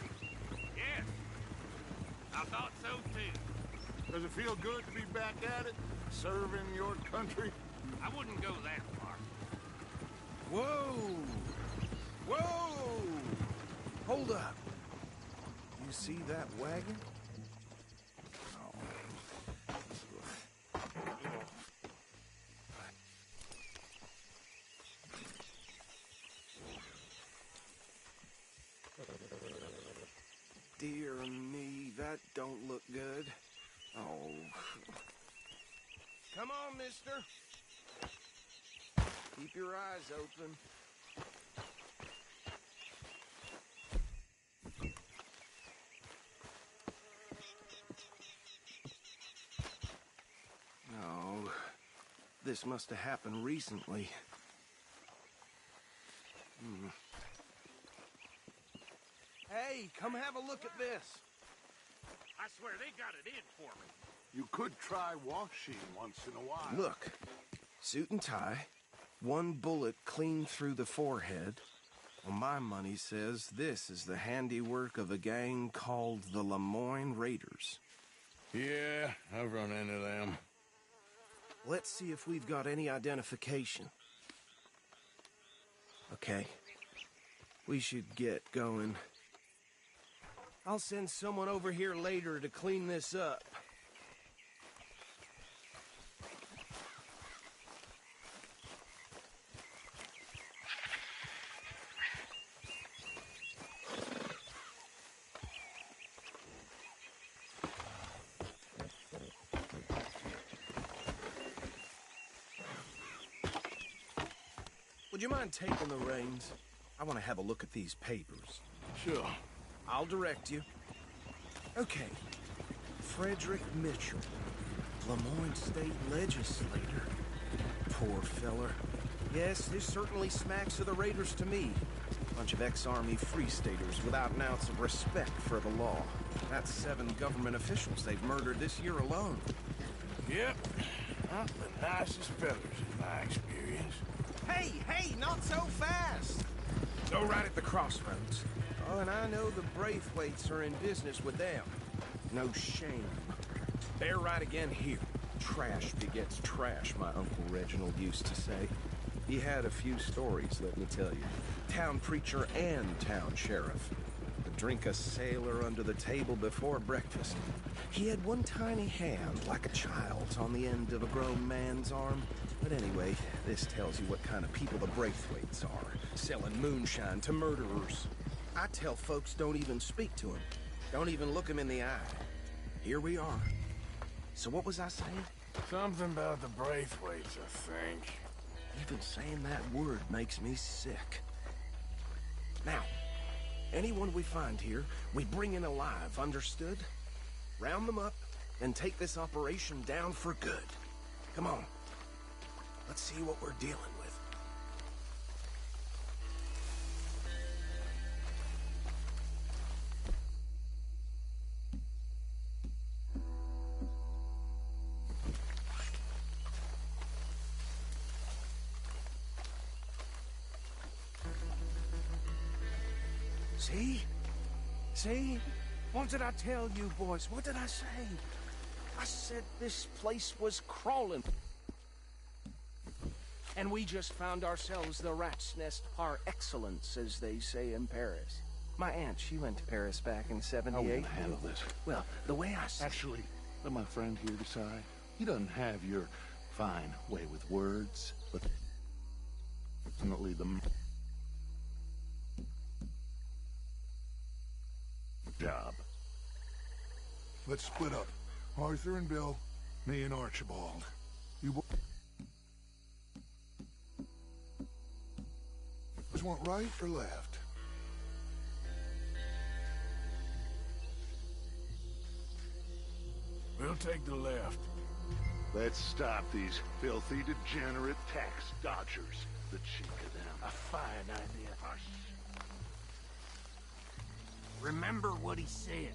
Yes. I thought so, too. Does it feel good to be back at it, serving your country? I wouldn't go that far. Whoa! Whoa! Hold up. You see that wagon? Dear me, that don't look good. Oh. Come on, mister. Keep your eyes open. No. This must have happened recently. Hey, come have a look at this. I swear they got it in for me. You could try washing once in a while. Look. Suit and tie. One bullet clean through the forehead. Well, my money says this is the handiwork of a gang called the Lemoyne Raiders. Yeah, I've run into them. Let's see if we've got any identification. Okay. We should get going. I'll send someone over here later to clean this up. Would you mind taking the reins? I want to have a look at these papers. Sure. I'll direct you. Okay. Frederick Mitchell, Lemoyne State Legislator. Poor feller. Yes, this certainly smacks of the Raiders to me. Bunch of ex-Army Free Staters without an ounce of respect for the law. That's 7 government officials they've murdered this year alone. Yep. Not the nicest fellas in my experience. Hey, not so fast! Go right at the crossroads. Oh, and I know the Braithwaites are in business with them. No shame. Bear right again here. Trash begets trash, my Uncle Reginald used to say. He had a few stories, let me tell you. Town preacher and town sheriff. Would drink a sailor under the table before breakfast. He had one tiny hand, like a child's, on the end of a grown man's arm. But anyway, this tells you what kind of people the Braithwaites are. Selling moonshine to murderers. I tell folks don't even speak to him. Don't even look him in the eye. Here we are. So what was I saying? Something about the Braithwaites, I think. Even saying that word makes me sick. Now, anyone we find here, we bring in alive, understood? Round them up and take this operation down for good. Come on. Let's see what we're dealing with. See? See? What did I tell you, boys? What did I say? I said this place was crawling. And we just found ourselves the rat's nest par excellence, as they say in Paris. My aunt, she went to Paris back in '78. How are we gonna handle this? Well, the way I see... Actually, let my friend here decide. He doesn't have your fine way with words, but definitely the job. Let's split up. Arthur and Bill, me and Archibald. You boys want right or left? We'll take the left. Let's stop these filthy, degenerate tax dodgers. The cheek of them. A fine idea. Hush. Remember what he said.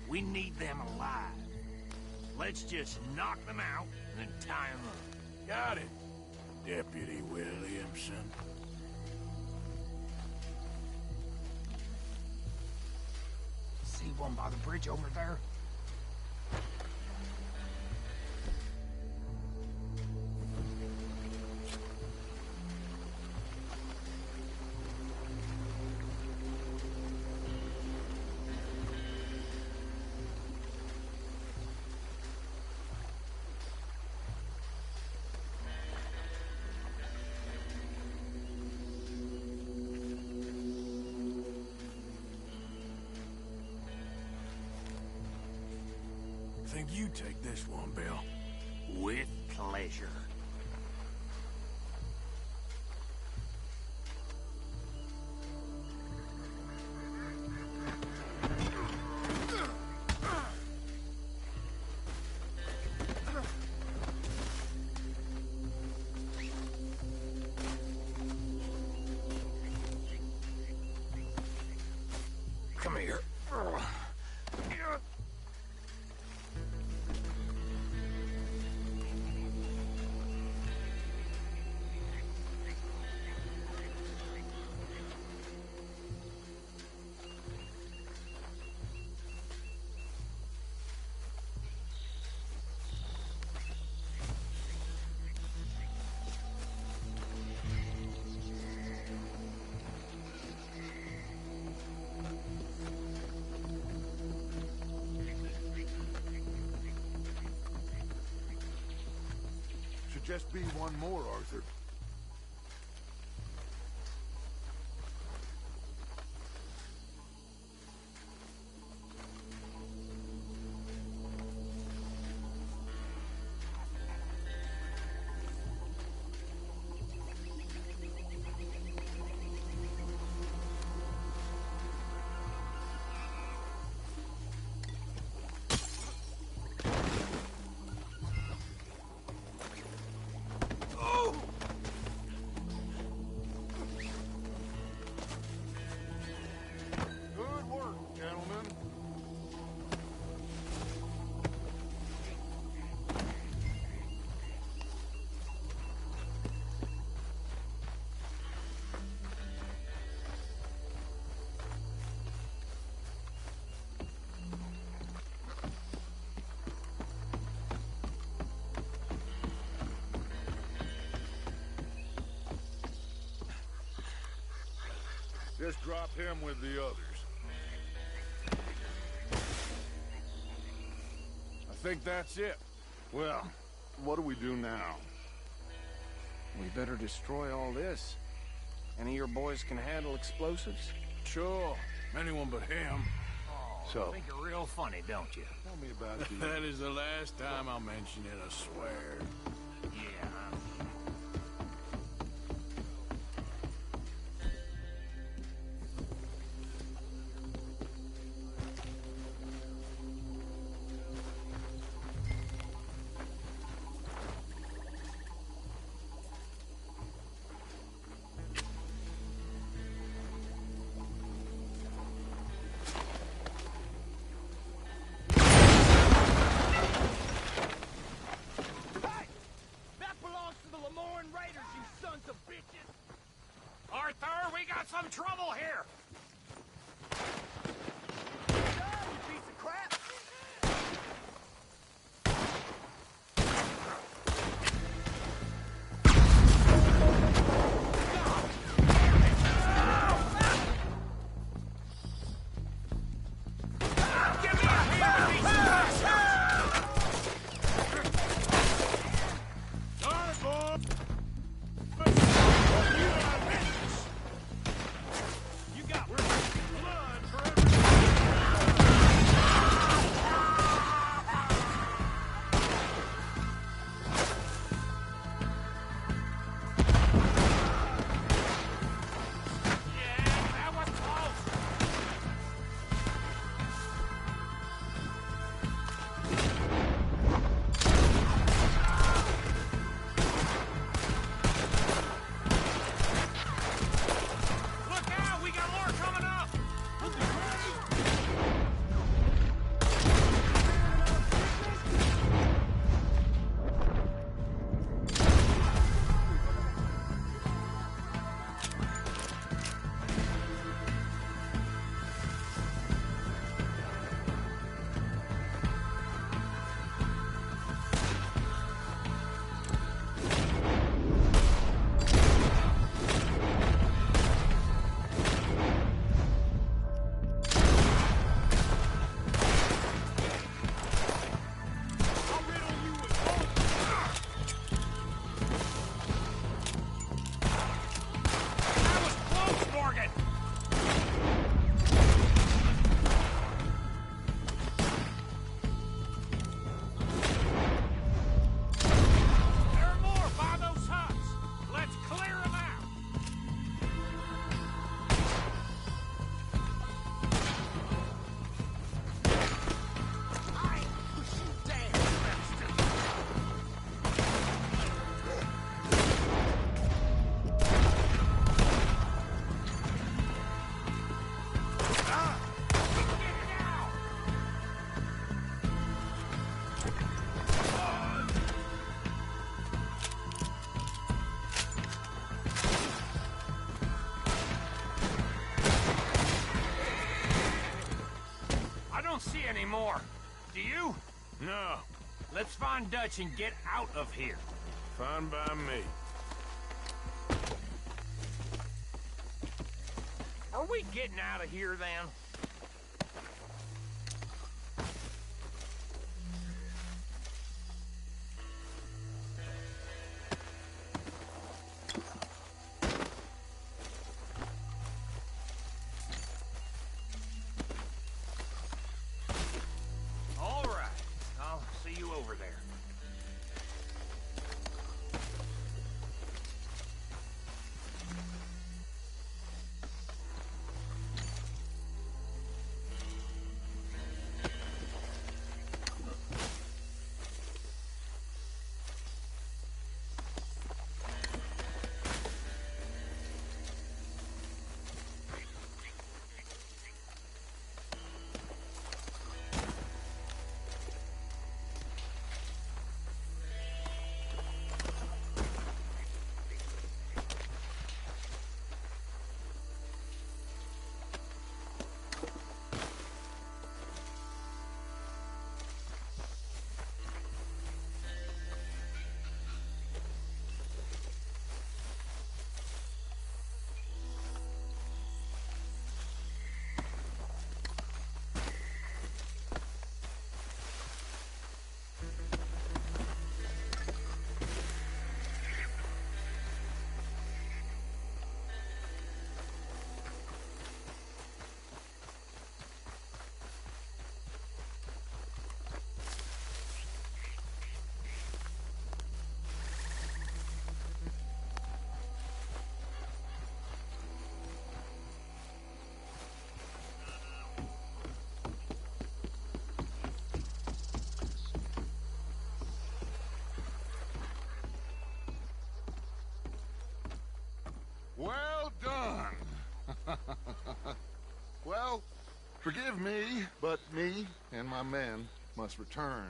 We need them alive. Let's just knock them out and then tie them up. Got it, Deputy Williamson. See one by the bridge over there? Think you take this one, Bill. With pleasure. Come here. Should just be one more, Arthur. Good work, gentlemen. Just drop him with the others. I think that's it. Well, what do we do now? We better destroy all this. Any of your boys can handle explosives? Sure. Anyone but him. So, Think you're real funny, don't you? tell me about the... That is the last time I'll mention it, I swear. Yeah. Arthur, we got some trouble here! anymore. Do you? No, Let's find Dutch and get out of here. fine by me. Are we getting out of here, then? All right. I'll see you over there. Well done. Well, forgive me, but me and my men must return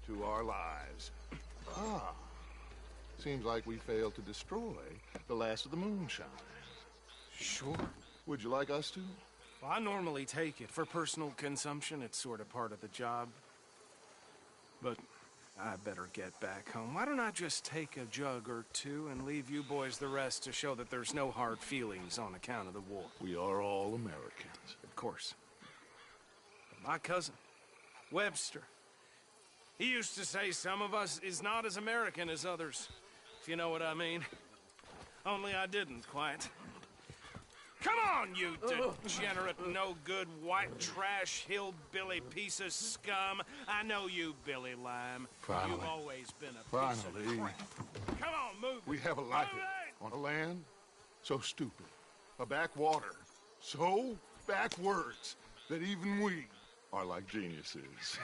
to our lives. Ah, seems like we failed to destroy the last of the moonshine. Sure. Would you like us to? Well, I normally take it. For personal consumption, it's sort of part of the job. But I better get back home. Why don't I just take a jug or two and leave you boys the rest to show that there's no hard feelings on account of the war? We are all Americans. Of course. But my cousin, Webster, he used to say some of us is not as American as others, if you know what I mean. Only I didn't quite. Come on, you degenerate, no-good, white trash, hillbilly piece of scum. I know you, Billy Lime. Finally. You've always been a piece of crap. Come on, move it. We have a life Move it! on a land so stupid, a backwater so backwards that even we are like geniuses.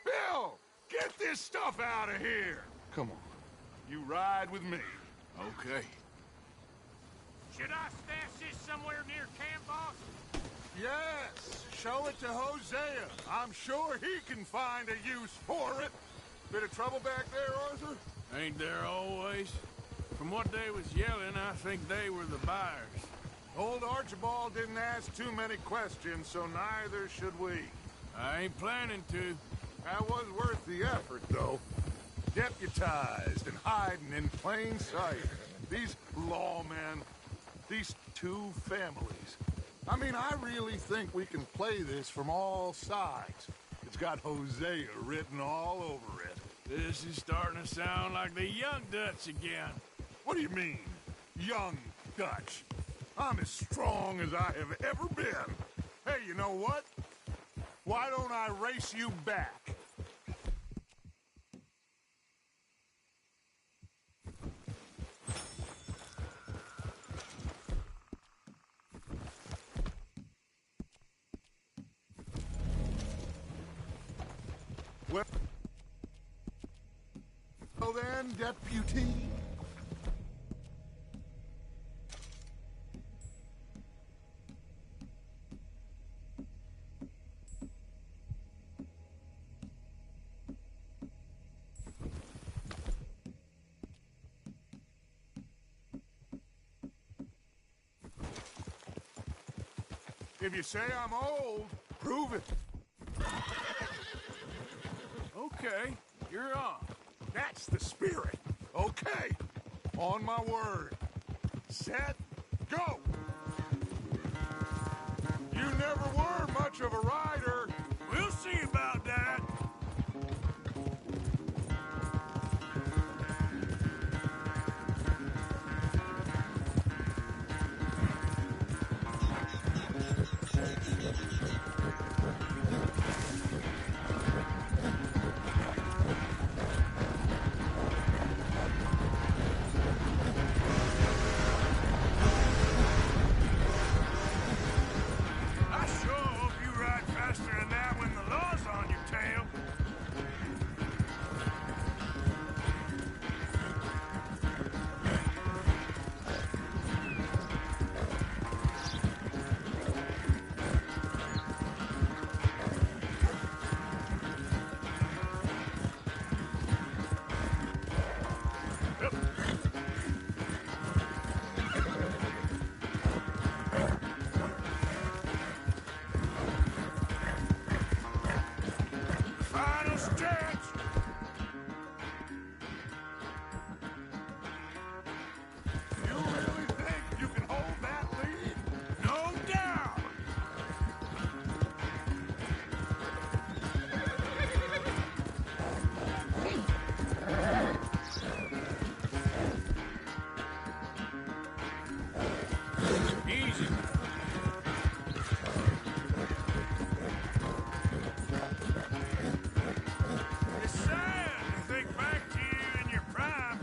Bill, get this stuff out of here. Come on, you ride with me. Okay. Should I stash this somewhere near camp, boss? Yes, show it to Hosea. I'm sure he can find a use for it. Bit of trouble back there, Arthur? Ain't there always? From what they was yelling, I think they were the buyers. Old Archibald didn't ask too many questions, so neither should we. I ain't planning to. That was worth the effort, though. Deputized and hiding in plain sight. These lawmen, these two families. I mean, I really think we can play this from all sides. It's got Hosea written all over it. This is starting to sound like the young Dutch again. What do you mean, young Dutch? I'm as strong as I have ever been. Hey, you know what? Why don't I race you back? Well then, deputy. If you say I'm old, prove it. Okay, you're on. That's the spirit. Okay. On my word. Set, go! You never were much of a rider. We'll see about that. I sure hope you ride faster than that when the law's on your tail. Final stretch. You really think you can hold that lead? No doubt. Easy. It's sad to think back to you in your prime.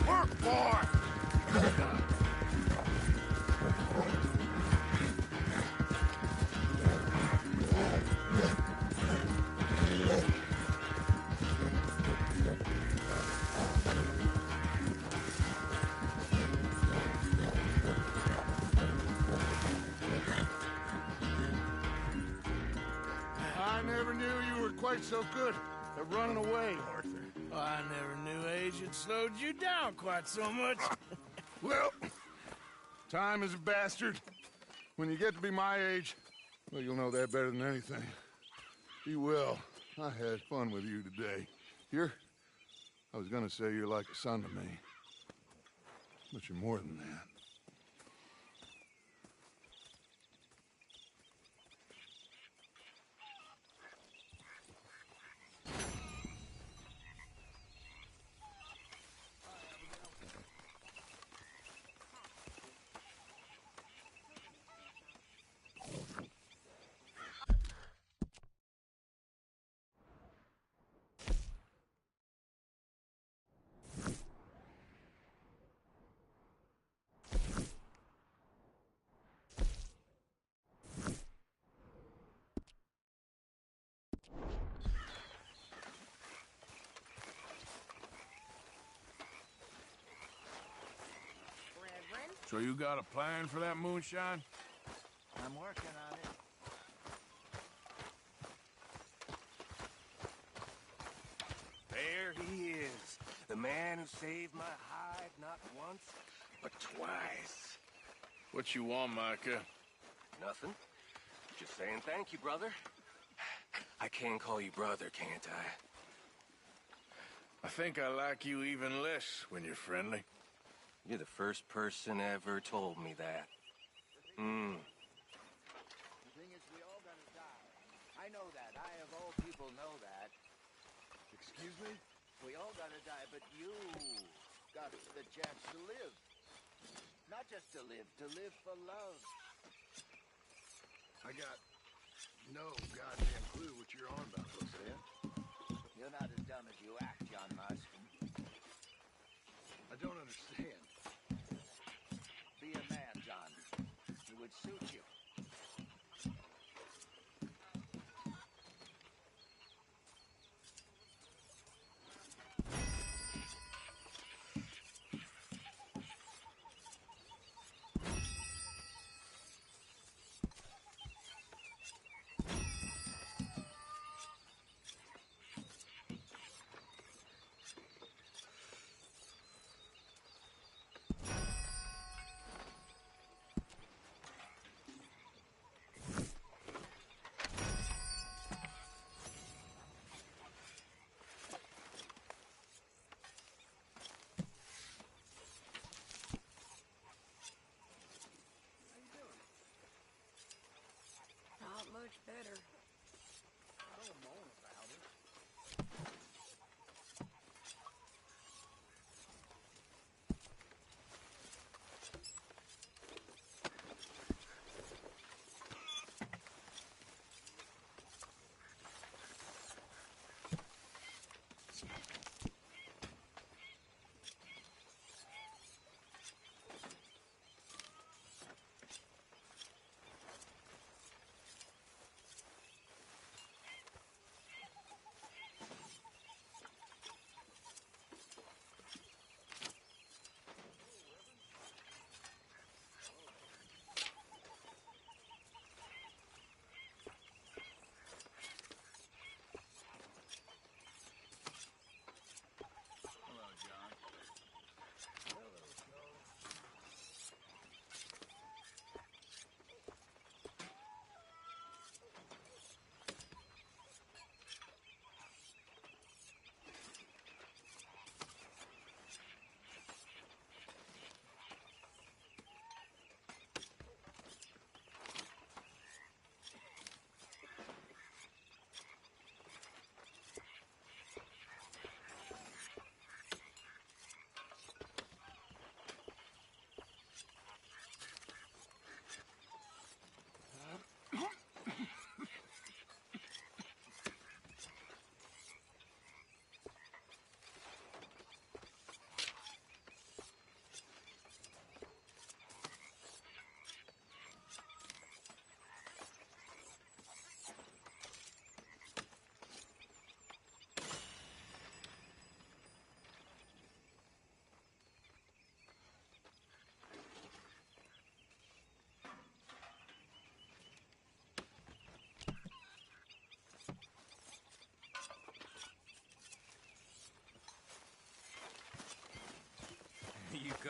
Work, boy! I never knew you were quite so good at running away, Arthur. I never knew age had slowed you down quite so much. Well, time is a bastard. When you get to be my age, well, you'll know that better than anything. Be well. I had fun with you today. I was gonna say you're like a son to me. But you're more than that. So you got a plan for that moonshine? I'm working on it. There he is. The man who saved my hide not once, but twice. What you want, Micah? Nothing. Just saying thank you, brother. I can call you brother, can't I? I think I like you even less when you're friendly. You're the first person ever told me that. The thing is, we all gotta die. I know that. I, of all people, know that. Excuse me? We all gotta die, but you got the chance to live. Not just to live for love. I got no goddamn clue what you're on about, Hosea. You're not as dumb as you act, John Marston. I don't understand. Be a man, John. It would suit you.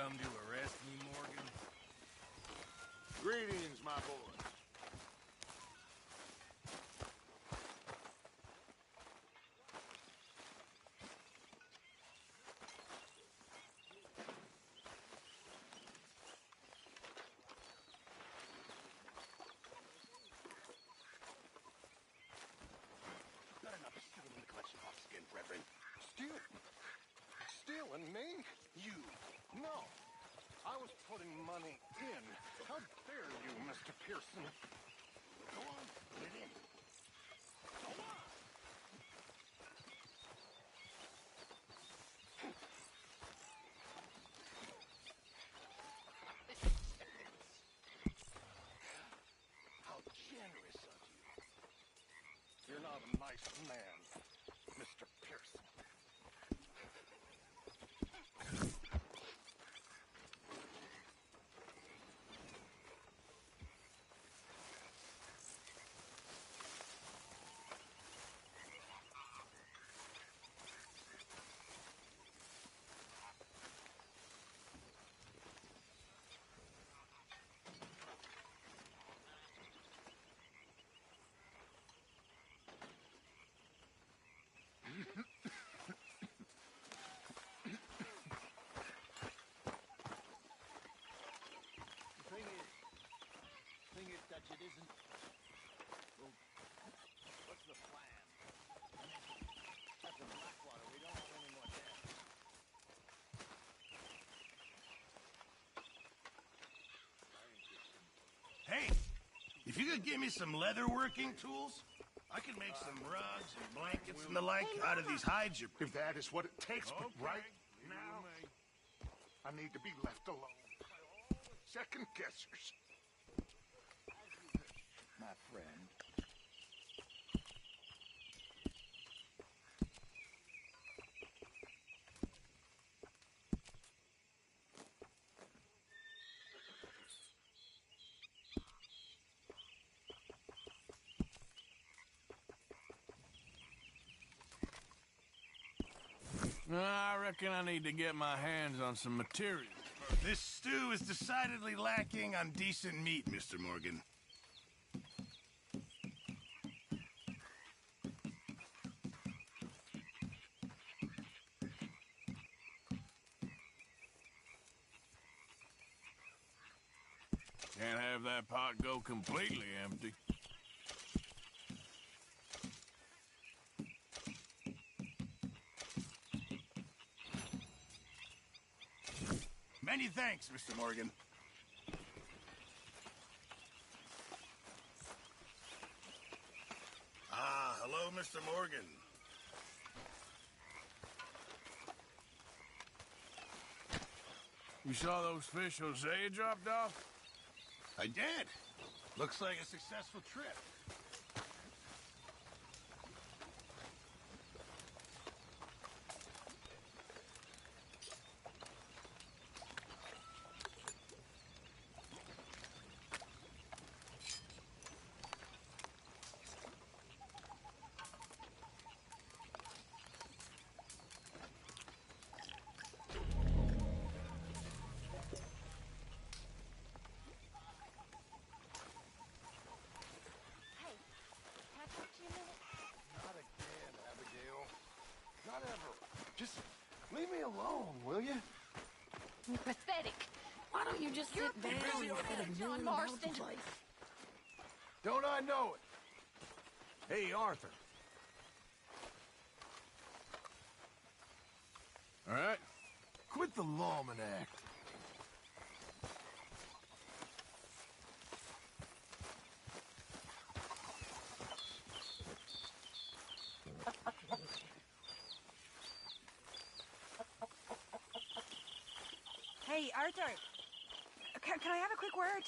come to arrest me, Morgan? Greetings, my boy. Not enough stealing in the collection box again, brethren. Steal? Stealing me? You? No. I was putting money in. How dare you, Mr. Pearson? Go on, put it in. Go on! How generous of you. You're not a nice man, Mr. Pearson. The thing is that it isn't... Well, what's the plan? After Blackwater, we don't have any more deaths. Hey, if you could give me some leatherworking tools, I could make some rugs and blankets and the like out of these hides you're... If that is what it takes, but Okay, right you now, may. I need to be left alone by all the second guessers. My friend. I reckon I need to get my hands on some materials. This stew is decidedly lacking on decent meat, Mr. Morgan. Can't have that pot go completely empty. Many thanks, Mr. Morgan. Ah, hello, Mr. Morgan. You saw those fish Hosea dropped off? I did. Looks like a successful trip. Not again, Abigail. Not ever. Just leave me alone, will you? You're pathetic. Why don't you just sit down instead of John milling about the Marston. place? Don't I know it? Hey, Arthur. All right. Quit the lawman act. Hey, Arthur. Can I have a quick word?